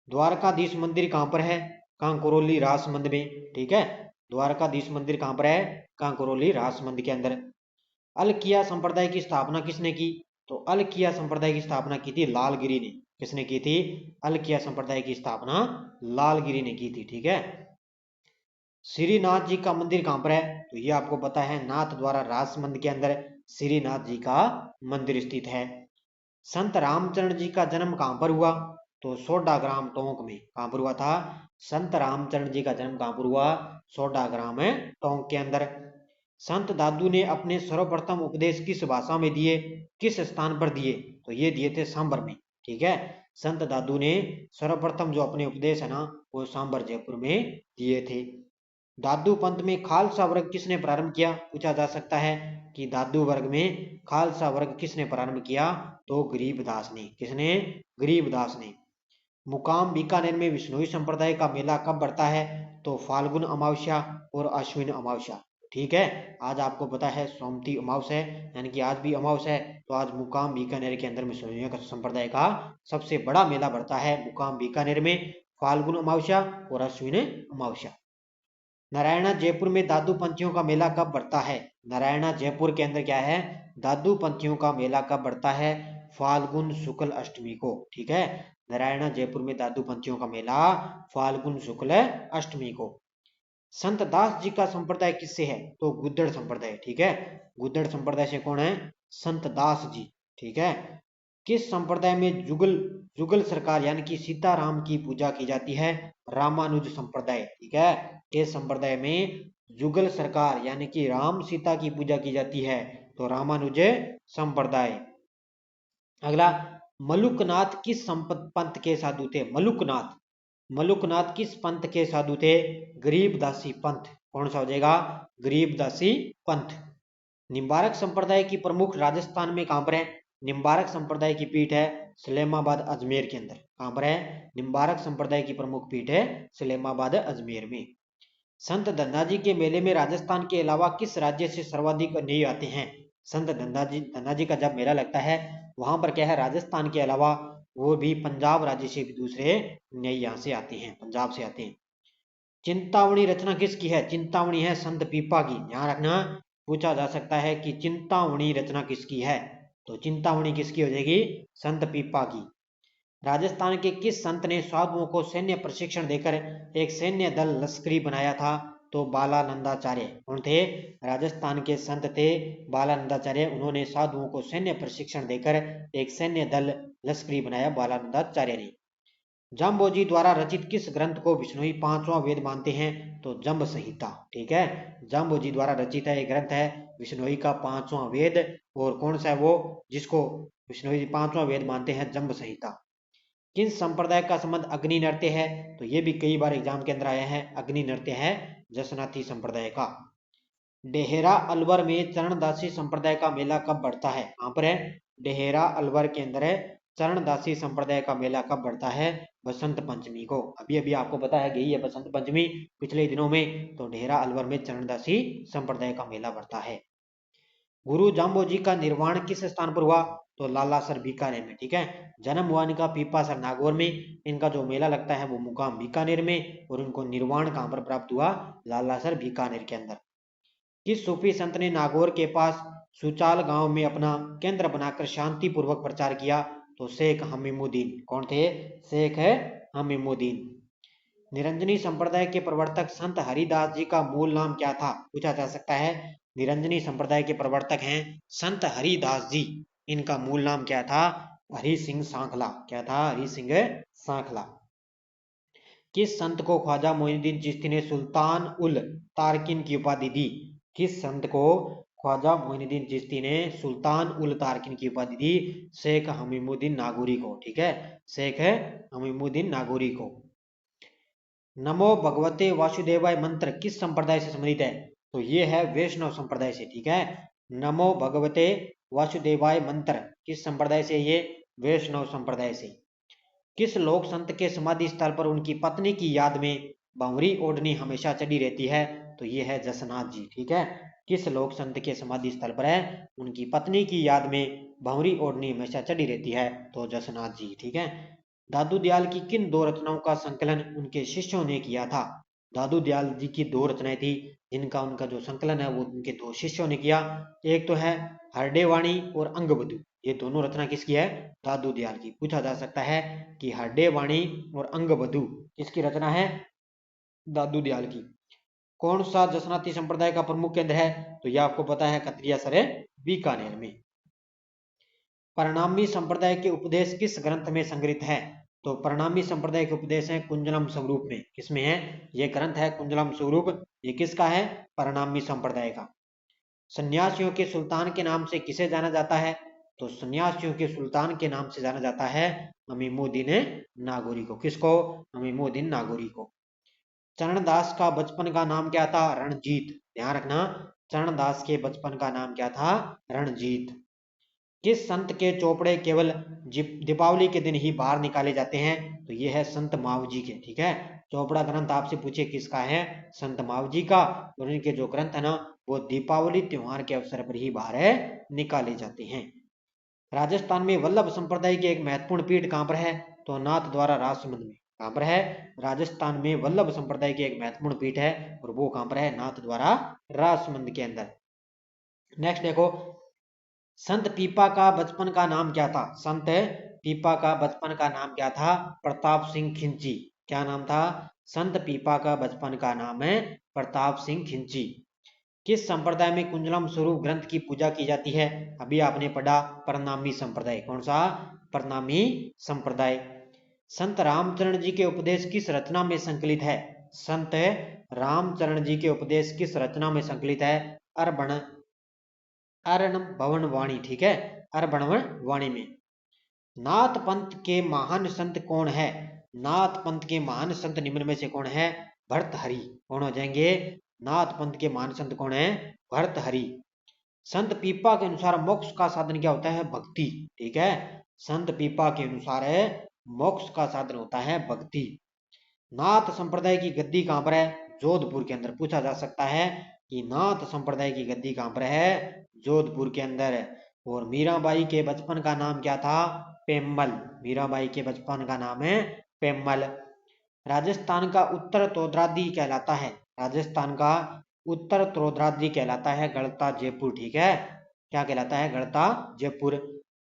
द्वारकाधीश मंदिर कहाँ पर है? कांकरोली राजसमंद में, ठीक है। द्वारकाधीश मंदिर कहाँ पर है? कांकरोली राजसमंद के अंदर। अलकिया संप्रदाय की स्थापना किसने की? तो अलकिया संप्रदाय की स्थापना की थी लालगिरी ने। किसने की थी? अलकिया संप्रदाय की स्थापना लालगिरी ने की थी, ठीक है। श्रीनाथ जी का मंदिर कहां पर है? तो ये आपको पता है, नाथ द्वारा राजसमंद के अंदर श्रीनाथ जी का मंदिर स्थित है। संत रामचरण जी का जन्म कहां पर हुआ? तो सोडाग्राम टोंक में। कहां पर हुआ था? संत रामचरण जी का जन्म कहां पर हुआ? सोडाग्राम टोंक के अंदर। संत दादू ने अपने सर्वप्रथम उपदेश किस भाषा में दिए? किस स्थान पर दिए? तो ये दिए थे सांबर में, ठीक है। संत दादू ने सर्वप्रथम जो अपने उपदेश है ना, वो सांबर जयपुर में दिए थे। दादू पंथ में खालसा वर्ग किसने प्रारंभ किया? पूछा जा सकता है कि दादू वर्ग में खालसा वर्ग किसने प्रारंभ किया? तो गरीबदास ने। किसने? गरीबदास ने। मुकाम बीकानेर में विश्नोई संप्रदाय का मेला कब बढ़ता है? तो फाल्गुन अमावस्या और अश्विन अमावस्या, ठीक है। आज आपको पता है सोमती अमावस है, यानी कि आज भी अमावस है, तो आज मुकाम बीकानेर के अंदर विश्नोई संप्रदाय का सबसे बड़ा मेला बढ़ता है मुकाम बीकानेर में, फाल्गुन अमावस्या और अश्विन अमावस्या। नारायणा जयपुर में दादू पंथियों का मेला कब बढ़ता है? नारायणा जयपुर के अंदर क्या है? दादू पंथियों का मेला कब बढ़ता है? फाल्गुन शुक्ल अष्टमी को, ठीक है। नारायणा जयपुर में दादू पंथियों का मेला फाल्गुन शुक्ल अष्टमी को। संत दास जी का संप्रदाय किससे है? तो गुद्दड़ संप्रदाय, ठीक है। गुद्दड़ संप्रदाय से कौन है? संत दास जी, ठीक है। किस संप्रदाय में जुगल जुगल सरकार यानी कि सीताराम की पूजा की जाती है? रामानुज संप्रदाय, ठीक है। किस संप्रदाय में जुगल सरकार यानी कि राम सीता की पूजा की जाती है? तो रामानुज संप्रदाय। अगला, मलुकनाथ किस पंथ के साधु थे? मलुकनाथ, मलुकनाथ किस पंथ के साधु थे? गरीबदासी पंथ। कौन सा हो जाएगा? गरीबदासी पंथ। निम्बारक संप्रदाय की प्रमुख राजस्थान में कहां पर है? निम्बारक संप्रदाय की पीठ है सलेमाबाद अजमेर के अंदर। कहां पर है? निम्बारक संप्रदाय की प्रमुख पीठ है सलेमाबाद अजमेर में। संत धन्नाजी के मेले में राजस्थान के अलावा किस राज्य से सर्वाधिक न्यायी आते हैं? संत धन्नाजी का जब मेला लगता है, वहां पर क्या है, राजस्थान के अलावा वो भी पंजाब राज्य से भी दूसरे न्यायी यहाँ से आते हैं, पंजाब से आते हैं। चिंतावणी रचना किसकी है? चिंतावणी है संत पीपा की, ध्यान रखना। पूछा जा सकता है कि चिंतावणी रचना किसकी है? तो चिंतावणी किसकी हो जाएगी? संत पीपा की। राजस्थान के किस संत ने साधुओं को सैन्य प्रशिक्षण देकर एक सैन्य दल लश्करी बनाया था? तो बालानंदाचार्य। कौन थे? राजस्थान के संत थे बालानंदाचार्य। उन्होंने साधुओं को सैन्य प्रशिक्षण देकर एक सैन्य दल लश्करी बनाया, बालानंदाचार्य ने। जाम्बोजी द्वारा रचित किस ग्रंथ को विष्णुई पांचवा वेद मानते हैं? तो जम्ब संहिता, ठीक है। जाम्बोजी द्वारा रचित है, एक ग्रंथ है विष्णुई का पांचवा वेद। और कौन सा है वो जिसको विष्णुई पांचवा वेद मानते हैं? जम्ब संहिता। किस संप्रदाय का संबंध अग्नि नृत्य है? तो ये भी कई बार एग्जाम के अंदर आया है। अग्नि नृत्य है जसनाथी संप्रदाय का। डेहरा अलवर में चरणदासी संप्रदाय का मेला कब बढ़ता है? कहां पर है? डेहरा अलवर के अंदर है चरणदासी संप्रदाय का मेला कब बढ़ता है? बसंत पंचमी को। अभी अभी आपको पता है गई है बसंत पंचमी पिछले दिनों में, तो डेहरा अलवर में चरणदासी संप्रदाय का मेला बढ़ता है। गुरु जाम्बोजी का निर्वाण किस स्थान पर हुआ? तो लालासर बीकानेर में, ठीक है। जन्म हुआ इनका पीपासर नागौर में। इनका जो मेला लगता है वो मुकाम बीकानेर में, और उनको निर्वाण कहां पर प्राप्त हुआ? लालासर बीकानेर के अंदर। किस सूफी संत ने नागौर के पास सुचाल गांव में अपना केंद्र बनाकर शांति पूर्वक प्रचार किया? तो शेख हमीमुद्दीन। कौन थे? शेख है हमीमुद्दीन। निरंजनी संप्रदाय के प्रवर्तक संत हरिदास जी का मूल नाम क्या था? पूछा जा सकता है। निरंजनी संप्रदाय के प्रवर्तक हैं संत हरिदास जी। इनका मूल नाम क्या था? हरि सिंह सांखला। क्या था? हरि सिंह सांखला। किस संत को ख्वाजा मोइनुद्दीन चिश्ती ने सुल्तान उल तारकिन की उपाधि दी? किस संत को ख्वाजा मोइनुद्दीन चिश्ती ने सुल्तान उल तारकिन की उपाधि दी? शेख हमीमुद्दीन नागौरी को, ठीक है। शेख है हमीमुद्दीन नागौरी को। नमो भगवते वासुदेवाय मंत्र किस संप्रदाय से संबंधित है? तो ये है वैष्णव संप्रदाय से, ठीक है। नमो भगवते वासुदेवाय मंत्र किस संप्रदाय से? ये वैष्णव संप्रदाय से। किस लोक संत के समाधि स्थल पर उनकी पत्नी की याद में बावरी ओढ़नी हमेशा चढ़ी रहती है? तो ये है जसनाथ जी, ठीक है। किस लोक संत के समाधि स्थल पर है उनकी पत्नी की याद में बावरी ओढ़नी हमेशा चढ़ी रहती है? तो जसनाथ जी, ठीक है। दादू दयाल की किन दो रचनाओं का संकलन उनके शिष्यों ने किया था? दादू दयाल जी की दो रचनाएं थी जिनका उनका जो संकलन है वो उनके दो शिष्यों ने किया। एक तो है हरडेवाणी और अंगबधू। ये दोनों रचना किसकी है? दादू दयाल की। पूछा जा सकता है कि हरडेवाणी और अंगबधू किसकी रचना है? दादू दयाल की। कौन सा जसनाती संप्रदाय का प्रमुख केंद्र है? तो यह आपको पता है, कतरिया सरे बीकानेर में। परिणामी संप्रदाय के उपदेश किस ग्रंथ में संग्रहित है? तो परिणामी संप्रदाय के उपदेश है कुंजलम स्वरूप में। किसमें है? ये ग्रंथ है कुंजलम स्वरूप। ये किसका है? परिणामी संप्रदाय का। सन्यासियों के सुल्तान के नाम से किसे जाना जाता है? तो सन्यासियों के सुल्तान के नाम से जाना जाता है अमीमुद्दीन नागौरी को। किसको? अमीमुद्दीन नागौरी को। चरणदास का बचपन का नाम क्या था? रणजीत। ध्यान रखना, चरणदास के बचपन का नाम क्या था? रणजीत। किस संत के चोपड़े केवल दीपावली के दिन ही बाहर निकाले जाते हैं? तो ये है संत मावजी के। ठीक है, चोपड़ा ग्रंथ आपसे पूछे किसका है? संत मावजी का। और इनके जो ग्रंथ है ना वो दीपावली त्योहार के अवसर पर ही बाहर निकाले जाते हैं। राजस्थान में वल्लभ संप्रदाय की एक महत्वपूर्ण पीठ कहां पर है? तो नाथ द्वारा राजसमंद में। कहां पर है? राजस्थान में वल्लभ संप्रदाय की एक महत्वपूर्ण पीठ है और वो कहां पर है? नाथ द्वारा राजसमंद के अंदर। नेक्स्ट देखो, संत पीपा का बचपन का नाम क्या था? संत पीपा का बचपन का नाम क्या था? प्रताप सिंह खिंची। क्या नाम था? संत पीपा का बचपन का नाम है प्रताप सिंह खिंची। किस संप्रदाय में कुंजलम स्वरूप ग्रंथ की पूजा की जाती है? अभी आपने पढ़ा परनामी संप्रदाय। कौन सा? परनामी संप्रदाय। संत रामचरण जी के उपदेश किस रचना में संकलित है? संत रामचरण जी के उपदेश किस रचना में संकलित है? अरण भवन वाणी। ठीक है, अरबणवन वाणी में। नाथ पंथ के महान संत कौन है? नाथ पंथ के महान संत निम्न में से कौन है? भर्तहरि। कौन हो जाएंगे? नाथ पंथ के महान संत कौन है? भर्तहरि। संत पीपा के अनुसार मोक्ष का साधन क्या होता है? भक्ति। ठीक है, संत पीपा के अनुसार है मोक्ष का साधन होता है भक्ति। नाथ संप्रदाय की गद्दी कहां पर है? जोधपुर के अंदर। पूछा जा सकता है कि नाथ संप्रदाय की गद्दी कहां पर है? जोधपुर के अंदर। और मीराबाई के बचपन का नाम क्या था? पेम्मल। मीराबाई के बचपन का नाम है पेम्मल। राजस्थान का उत्तर तोदरादी कहलाता है। राजस्थान का उत्तर तोदरादी कहलाता है गढ़ता जयपुर। ठीक है, क्या कहलाता है? गढ़ता जयपुर।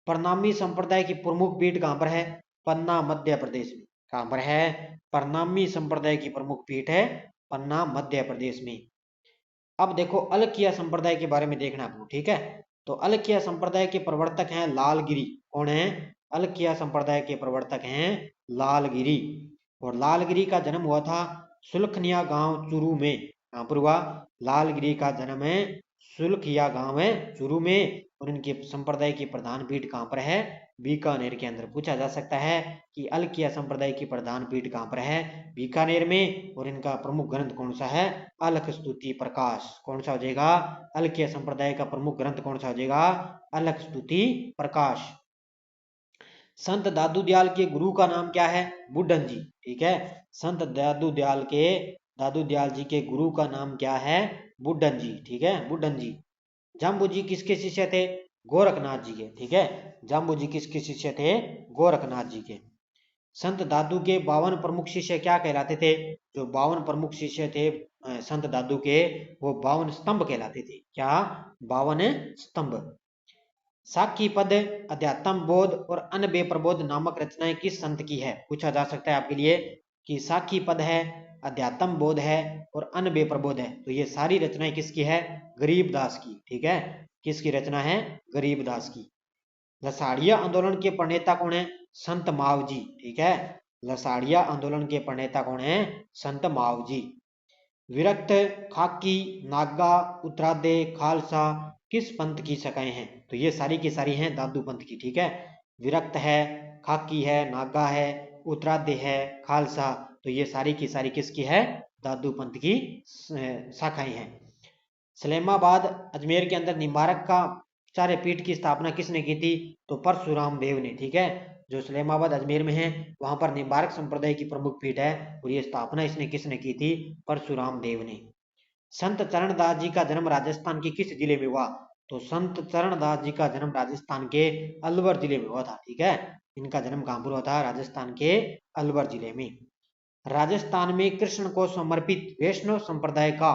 परनामी संप्रदाय की प्रमुख पीठ कहां पर है? पन्ना, मध्य प्रदेश में। कहां पर है? परनामी संप्रदाय की प्रमुख पीठ है पन्ना, मध्य प्रदेश में। अब देखो अलकिया संप्रदाय के बारे में देखना आपको। ठीक है, तो अलकिया संप्रदाय के प्रवर्तक हैं लालगिरी। कौन है? अलकिया संप्रदाय के प्रवर्तक हैं लालगिरी। और लालगिरी का जन्म हुआ था सुलखनिया गांव चूरू में। कहां पर हुआ? लालगिरी का जन्म है सुलखिया गांव है चूरू में। और इनके संप्रदाय की प्रधान पीठ कहां पर है? बीकानेर के अंदर। पूछा जा सकता है कि अलकिया संप्रदाय की प्रधान पीठ कहां पर है? बीकानेर में। और इनका प्रमुख ग्रंथ कौन सा है? अलख स्तुति प्रकाश। कौन सा हो जाएगा? अलकिया संप्रदाय का प्रमुख ग्रंथ कौन सा हो जाएगा? अलख स्तुति प्रकाश। संत दादू दयाल के गुरु का नाम क्या है? बुड्ढन जी। ठीक है, संत दादू दयाल जी के गुरु का नाम क्या है? बुड्ढन जी। ठीक है, बुड्ढन जी। जाम्बू जी किसके शिष्य थे? गोरखनाथ जी के। ठीक है, जाम्बू जी किसके शिष्य थे? गोरखनाथ जी के। संत दादू के 52 प्रमुख शिष्य क्या कहलाते थे? जो 52 प्रमुख शिष्य थे संत दादू के, वो 52 स्तंभ कहलाते थे। क्या? 52 स्तंभ। साखी पद, अध्यात्म बोध और अनबे प्रबोध नामक रचनाएं किस संत की है? पूछा जा सकता है आपके लिए कि साखी पद है, अध्यात्म बोध है और अनबे प्रबोध है, तो ये सारी रचनाएं किसकी है? गरीबदास की। ठीक है, किसकी रचना है? गरीबदास की। लसाड़िया आंदोलन के प्रणेता कौन है? संत मावजी। ठीक है, लसाड़िया आंदोलन के प्रणेता कौन है? संत मावजी। विरक्त, खाकी, नागा, उत्तरादे, खालसा किस पंथ की शाखाएं हैं? तो ये सारी की सारी हैं दादू पंथ की। ठीक है, विरक्त है, खाकी है, नागा है, उत्तरादे है, खालसा, तो ये सारी की सारी किसकी है? दादू पंथ की शाखाएं हैं। सलेमाबाद अजमेर के अंदर निम्बारक का चार्य पीठ की स्थापना किसने की थी? तो परशुराम देव ने। ठीक है, जो सलेमाबाद अजमेर में है वहां पर निम्बारक संप्रदाय की प्रमुख पीठ है और ये स्थापना इसने किसने की थी? परशुराम देव ने। संत चरणदास जी का जन्म राजस्थान के किस जिले में हुआ? तो संत चरणदास जी का जन्म राजस्थान के अलवर जिले में हुआ था। ठीक है, इनका जन्म कहाँ पर हुआ था? राजस्थान के अलवर जिले में। राजस्थान में कृष्ण को समर्पित वैष्णव संप्रदाय का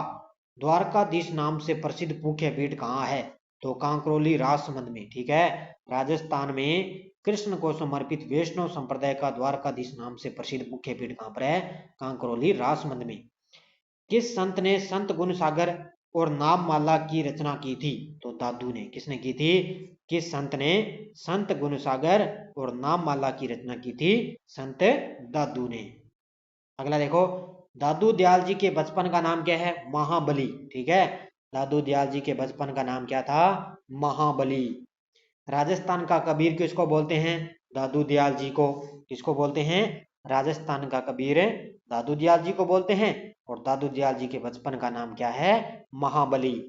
द्वारकाधीश नाम से प्रसिद्ध मुख्य पीठ कहाँ है? तो कांकरोली राजसमंद में। ठीक है, राजस्थान में कृष्ण को समर्पित वैष्णव संप्रदाय का द्वारकाधीश नाम से प्रसिद्ध मुख्य पीठ कहाँ पर है? कांकरोली राजसमंद में। किस संत ने संत गुण सागर और नाम माला की रचना की थी? तो दादू ने। किसने की थी? किस संत ने संत गुण सागर और नाम माला की रचना की थी? संत दादू ने। अगला देखो, दादू दयाल जी के बचपन का नाम क्या है? महाबली। ठीक है, दादू दयाल जी के बचपन का नाम क्या था? महाबली। राजस्थान का कबीर किसको बोलते हैं? दादू दयाल जी को। किसको बोलते हैं? राजस्थान का कबीर दादू दयाल जी को बोलते हैं। और दादू दयाल जी के बचपन का नाम क्या है? महाबली।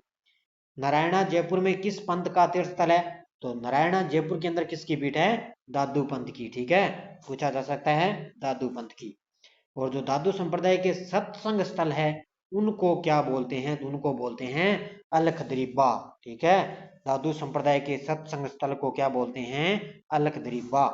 नारायणा जयपुर में किस पंथ का तीर्थ स्थल है? तो नारायणा जयपुर के अंदर किसकी पीठ है? दादू पंथ की। ठीक है, पूछा जा सकता है दादू पंथ की। और जो दादू संप्रदाय के सत्संग स्थल है उनको क्या बोलते हैं? तो उनको बोलते हैं अलखदरीबा। ठीक है, दादू संप्रदाय के सत्संग स्थल को क्या बोलते हैं? अलखदरीबा।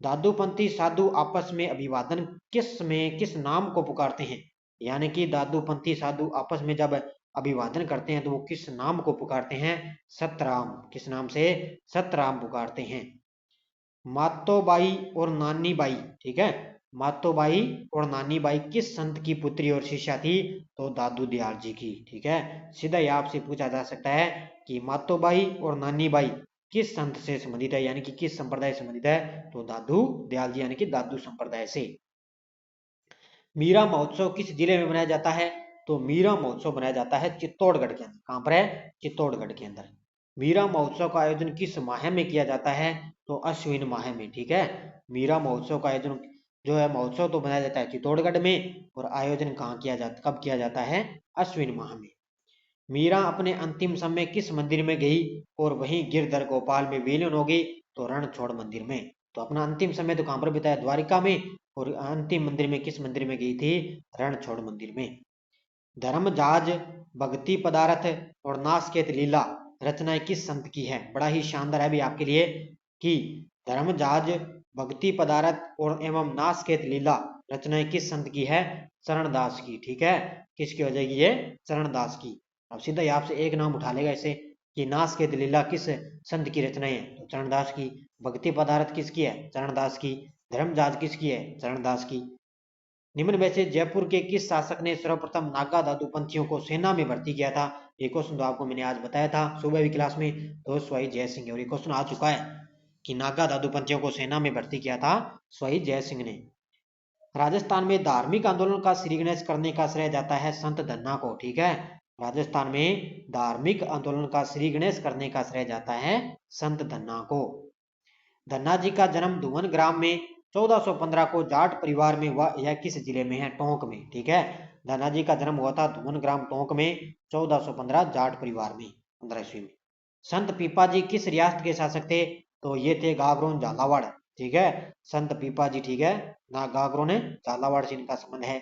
दादूपंथी साधु आपस में अभिवादन किस नाम को पुकारते हैं? यानी कि दादूपंथी साधु आपस में जब अभिवादन करते हैं तो वो किस नाम को पुकारते हैं? सतराम। किस नाम से? सतराम पुकारते हैं। मातोबाई और नानी बाई। ठीक है, मातोबाई और नानी बाई किस संत की पुत्री और शिष्या थी? तो दादू दयाल जी की। ठीक है, सीधा ही आपसे पूछा जा सकता है कि मातोबाई और नानी बाई किस संत से संबंधित है, यानी कि किस संप्रदाय से संबंधित है? तो दादू दयाल जी यानी कि दादू संप्रदाय से। मीरा महोत्सव किस जिले में मनाया जाता है? तो मीरा महोत्सव मनाया जाता है चित्तौड़गढ़ के अंदर। कहां पर है? चित्तौड़गढ़ के अंदर। मीरा महोत्सव का आयोजन किस माह में किया जाता है? तो अश्विन माह में। ठीक है, मीरा महोत्सव का आयोजन जो है, महोत्सव तो मनाया जाता है चित्तौड़गढ़ में, और आयोजन कहाँ किया जाता, कब किया जाता है? अश्विन माह में। मीरा अपने अंतिम समय किस मंदिर में गई और वहीं गिरधर गोपाल में विलीन हो गई? तो रणछोड़ मंदिर में। तो अपना अंतिम समय तो कहां पर बिताया? द्वारिका में। और अंतिम मंदिर में किस मंदिर में गई थी? रणछोड़ मंदिर में। धर्मजाज, भक्ति पदार्थ और नासकेत लीला रचनाएं किस संत की है? बड़ा ही शानदार है भी आपके लिए कि धर्मजाज, भक्ति पदार्थ और एवं नासकेत लीला रचनाएं किस संत की है? चरणदास की। ठीक है, किसकी हो जाएगी ये? चरणदास की। अब सीधा ही आपसे एक नाम उठा लेगा इसे कि नासकेत लीला किस संत की रचनाएं है? तो चरणदास की। भक्ति पदार्थ किसकी है? चरणदास की। धर्मजाज किसकी है? चरणदास की। निम्न में से जयपुर के किस शासक ने सर्वप्रथम नागा दादू पंथियों को सेना में भर्ती किया था? ये क्वेश्चन तो आपको मैंने आज बताया था सुबह की क्लास में, तो स्वाई जय सिंह। और ये क्वेश्चन आ चुका है कि नागा दादू पंथियों को सेना में भर्ती किया था स्वाई जय सिंह ने। राजस्थान में धार्मिक आंदोलन का श्री गणेश करने का श्रेय जाता है संत धन्ना को। ठीक है, राजस्थान में धार्मिक आंदोलन का श्री गणेश करने का श्रेय जाता है संत धन्ना को। धन्ना जी का जन्म धुवन ग्राम में 1415 को जाट परिवार में हुआ। यह किस जिले में है? टोंक में। ठीक है, धन्ना जी का जन्म हुआ था धुवन ग्राम टोंक में 1415 जाट परिवार में 15 ईस्वी में। संत पीपा जी किस रियासत के शासक थे? तो ये थे गागरोन झालावाड़। ठीक है, संत पीपा जी। ठीक है ना, गागरोन झालावाड़ से इनका संबंध है।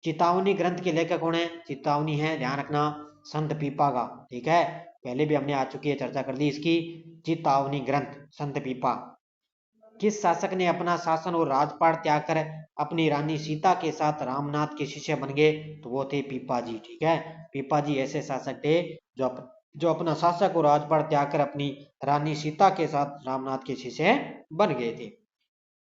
चेतावनी ग्रंथ के लेखक कौन है? चेतावनी है, ध्यान रखना, संत पीपा का। ठीक है, पहले भी हमने आ चुकी है, चर्चा कर ली इसकी। चेतावनी ग्रंथ संत पीपा। किस शासक ने अपना शासन और राजपाट त्याग कर अपनी रानी सीता के साथ रामनाथ के शिष्य बन गए? तो वो थे पीपा जी। ठीक है, पीपा जी ऐसे शासक थे जो अपना शासक और राजपाट त्याग कर अपनी रानी सीता के साथ रामनाथ के शिष्य बन गए थे।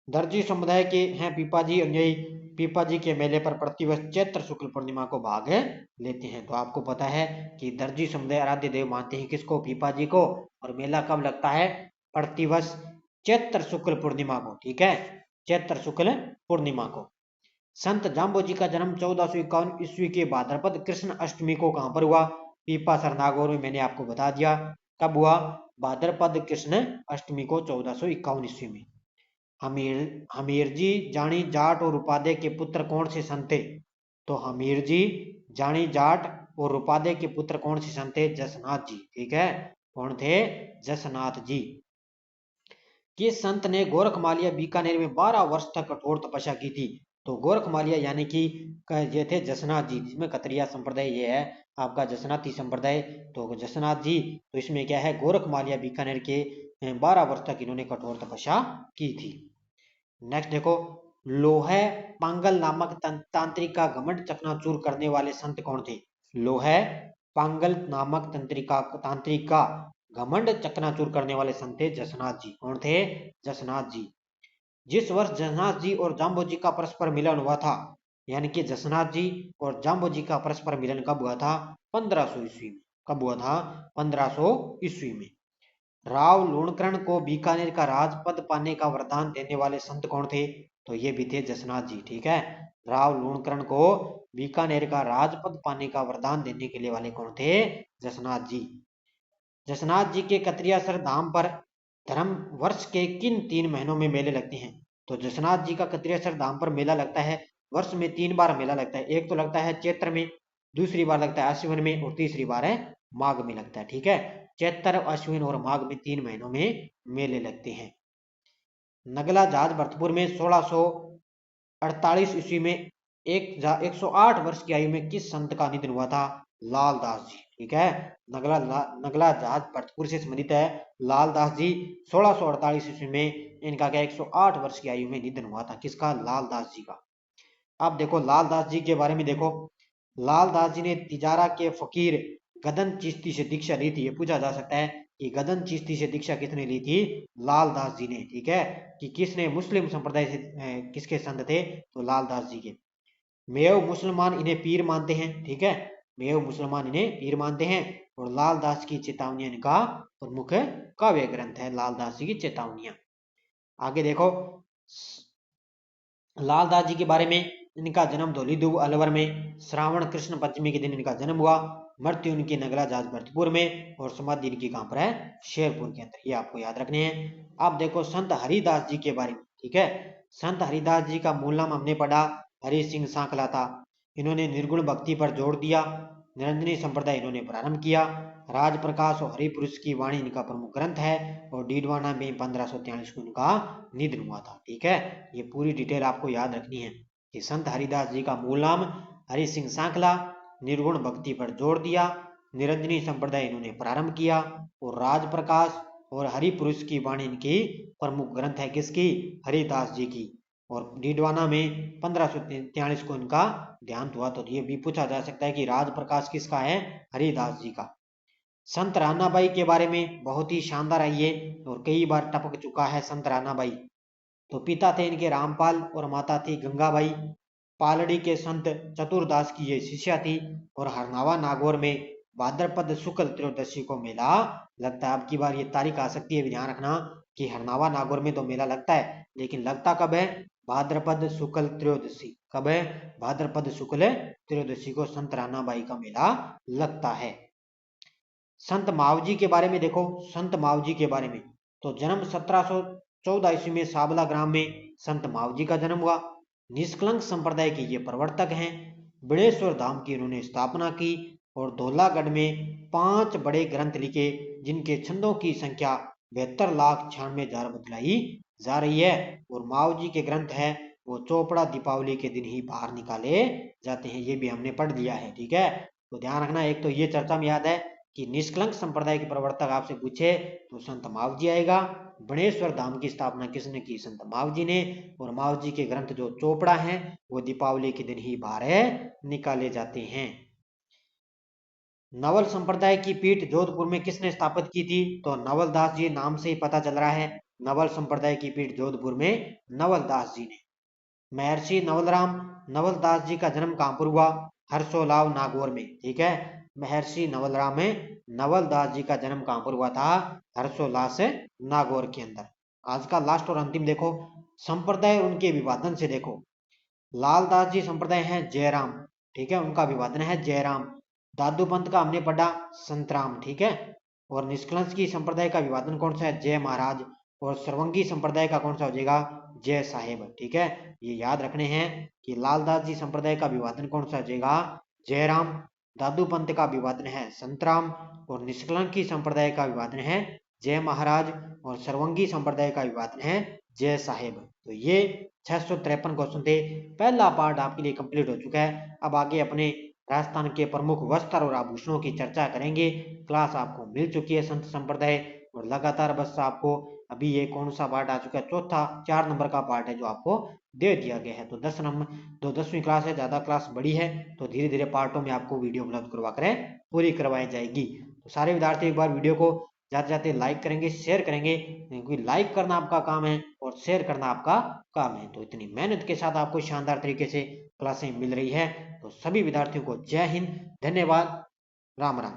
दर्जी समुदाय के हैं पीपा जी, और यही पीपा जी के मेले पर प्रतिवर्ष चैत्र शुक्ल पूर्णिमा को भाग लेते हैं। तो आपको पता है कि दर्जी समुदाय आराध्य देव मानते हैं किसको? पीपा जी को। और मेला कब लगता है? प्रतिवर्ष चैत्र शुक्ल पूर्णिमा को। ठीक है, चैत्र शुक्ल पूर्णिमा को। संत जाम्बो जी का जन्म 1451 ईस्वी के भाद्रपद कृष्ण अष्टमी को कहां पर हुआ? पीपा सरनागौर में। मैंने आपको बता दिया कब हुआ? भाद्रपद कृष्ण अष्टमी को 1451 ईस्वी में। हमीर जी, जानी जाट और उपाध्याय के पुत्र कौन से संत थे? तो हमीर जी, जानी जाट और उपाध्याय के पुत्र कौन से संत थे? जसनाथ जी। ठीक है, कौन थे? जसनाथ जी। किस संत ने गोरखमालिया बीकानेर में 12 वर्ष तक कठोर तपस्या की थी? तो गोरखमालिया यानी कि ये थे जसनाथ जी, जिसमें कतरिया संप्रदाय ये है आपका जसनाती संप्रदाय। तो जसनाथ जी, तो इसमें क्या है, गोरखमाल या बीकानेर के 12 वर्ष तक इन्होंने कठोर तपस्या की थी। नेक्स्ट देखो, लोहे पांगल नामक तांत्रिक का घमंड चकनाचूर करने वाले संत कौन थे? लोहे पांगल नामक तांत्रिक का घमंड चकनाचूर करने वाले संत थे जसनाथ जी। कौन थे? जसनाथ जी। जिस वर्ष जसनाथ जी और जाम्बो जी का परस्पर मिलन हुआ था, यानी कि जसनाथ जी और जाम्बो जी का परस्पर मिलन कब हुआ था? 1500 ईस्वी में। कब हुआ था? 1500 ईस्वी में। राव लूणकरण को बीकानेर का राजपद पाने का वरदान देने वाले संत कौन थे? तो ये भी थे जसनाथ जी। ठीक है, राव लूणकरण को बीकानेर का राजपद पाने का वरदान देने के लिए वाले कौन थे? जसनाथ जी। जसनाथ जी के कतरियासर धाम पर धर्म वर्ष के किन 3 महीनों में मेले लगते हैं? तो जसनाथ जी का कतरियासर धाम पर मेला लगता है, वर्ष में 3 बार मेला लगता है। एक तो लगता है चैत्र में, दूसरी बार लगता है अश्विन में, और तीसरी बार है माघ में लगता है। ठीक है, चैत्र, अश्विन और माघ में 3 महीनों में मेले लगते हैं। नगला जहाज भरतपुर में 1648 ईस्वी में 108 वर्ष की आयु में किस संत का निधन हुआ था? लालदास जी। ठीक है, नगला जहाज भरतपुर से संबंधित है लालदास जी। 1648 ईस्वी में इनका क्या 108 वर्ष की आयु में निधन हुआ था। किसका? लालदास जी का। अब देखो लालदास जी के बारे में देखो, लालदास जी ने तिजारा के फकीर गदन चिश्ती से दीक्षा ली थी। ये पूछा जा सकता है कि गदन चिश्ती से दीक्षा किसने ली थी? लालदास जी ने। ठीक है, कि किसने मुस्लिम संप्रदाय से किसके संत थे? तो लालदास जी के। मेव मुसलमान इन्हें पीर मानते हैं। ठीक है, मेव मुसलमान इन्हें पीर मानते हैं। और लालदास की चेतावनियां इनका प्रमुख काव्य ग्रंथ है, लालदास जी की चेतावनियां। आगे देखो, लालदास जी के बारे में, इनका जन्म धौलीधुव अलवर में श्रावण कृष्ण पंचमी के दिन इनका जन्म हुआ। मृत्यु इनकी नगला जाज भरतपुर में, और समाधि इनकी कहां पर है? शेरपुर के अंदर। ये आपको याद रखने हैं। अब देखो संत हरिदास जी के बारे में। ठीक है, संत हरिदास जी का मूल नाम हमने पढ़ा, हरि सिंह सांकला था। इन्होंने निर्गुण भक्ति पर जोर दिया। निरंजनी संप्रदाय इन्होंने प्रारंभ किया। राज प्रकाश और हरिपुरुष की वाणी इनका प्रमुख ग्रंथ है। और डीडवाना में 1543 को इनका निधन हुआ था। ठीक है, ये पूरी डिटेल आपको याद रखनी है कि संत हरिदास जी का मूल नाम हरि सिंह सांकला, निर्गुण भक्ति पर जोर दिया, निरंजनी संप्रदाय इन्होंने प्रारंभ किया, और राज प्रकाश और हरिपुरुष की वाणी इनकी प्रमुख ग्रंथ है। किसकी? हरिदास जी की। और डीडवाना में 1543 को इनका देहांत हुआ। तो ये भी पूछा जा सकता है कि राज प्रकाश किसका है? हरिदास जी का। संत रानाबाई के बारे में बहुत ही शानदार है ये, और कई बार टपक चुका है संत रानाबाई। तो पिता थे इनके रामपाल और माता थी गंगाबाई। पालड़ी के संत चतुरदास की ये शिष्या थी। और हरनावा नागौर में भाद्रपद शुक्ल त्रयोदशी को मेला लगता है। अब की बार ये तारीख आ सकती है, ध्यान रखना कि हरनावा नागौर में तो मेला लगता है, लेकिन लगता कब है? भाद्रपद शुक्ल त्रयोदशी। कब है? भाद्रपद शुक्ल त्रयोदशी को संत रानाबाई का मेला लगता है। संत मावजी के बारे में देखो, संत मावजी के बारे में, तो जन्म 1714 ईस्वी में साबला ग्राम में संत मावजी का जन्म हुआ। निष्कलंक संप्रदाय के ये प्रवर्तक हैं। बिड़ेश्वर धाम की इन्होंने स्थापना की। और धौलागढ़ में 5 बड़े ग्रंथ लिखे, जिनके छंदों की संख्या 72,96,000 बतलाई जा रही है। और मावजी के ग्रंथ है वो चोपड़ा दीपावली के दिन ही बाहर निकाले जाते हैं। ये भी हमने पढ़ लिया है। ठीक है, तो ध्यान रखना, एक तो ये चर्चा में याद है कि निष्कलंक संप्रदाय के प्रवर्तक आपसे पूछे तो संत मावजी आएगा। बणेश्वर धाम की स्थापना किसने की? संत मावजी ने। और मावजी के ग्रंथ जो चोपड़ा हैं वो दीपावली के दिन ही बाहर निकाले जाते हैं। नवल संप्रदाय की पीठ जोधपुर में किसने स्थापित की थी? तो नवलदास जी, नाम से ही पता चल रहा है। नवल संप्रदाय की पीठ जोधपुर में नवलदास जी ने। महर्षि नवलराम नवलदास जी का जन्म कहां पर हुआ? हरसोलाव नागौर में। ठीक है, महर्षि नवलराम में नवलदास जी का जन्म कहां पर हुआ था? हर्षोल्लास नागौर के अंदर। आज का लास्ट और अंतिम देखो, संप्रदाय उनके विभाजन से देखो। लालदास जी संप्रदाय है जयराम। ठीक है, उनका विभाजन है जयराम। दादू पंथ का हमने पढ़ा संतराम। ठीक है, और निष्कलंक की संप्रदाय का विभाजन कौन सा है? जय महाराज। और सर्वंगी संप्रदाय का कौन सा हो जाएगा? जय साहेब। ठीक है, ये याद रखने हैं कि लालदास जी संप्रदाय का विभाजन कौन सा हो जाएगा? जयराम। दादू पंथ का विभाजन है संतराम। और निष्कलंक की संप्रदाय का विभाजन है जय महाराज। और सर्वंगी संप्रदाय का विभाजन है जय साहेब। तो ये 653 क्वेश्चन थे। पहला पार्ट आपके लिए कंप्लीट हो चुका है। अब आगे अपने राजस्थान के प्रमुख वस्त्र और आभूषणों की चर्चा करेंगे। क्लास आपको मिल चुकी है संत संप्रदाय, और लगातार बस आपको अभी ये कौन सा पार्ट आ चुका है, चौथा 4 नंबर का पार्ट है जो आपको दे दिया गया है। तो 10 नंबर, तो 10वीं क्लास है, ज़्यादा क्लास बड़ी है, तो धीरे धीरे पार्टों में आपको वीडियो उपलब्ध करवा कर पूरी करवाई जाएगी। तो सारे विद्यार्थी एक बार वीडियो को जाते जाते लाइक करेंगे, शेयर करेंगे, क्योंकि लाइक करना आपका काम है और शेयर करना आपका काम है। तो इतनी मेहनत के साथ आपको शानदार तरीके से क्लासें मिल रही है। तो सभी विद्यार्थियों को जय हिंद, धन्यवाद, राम राम।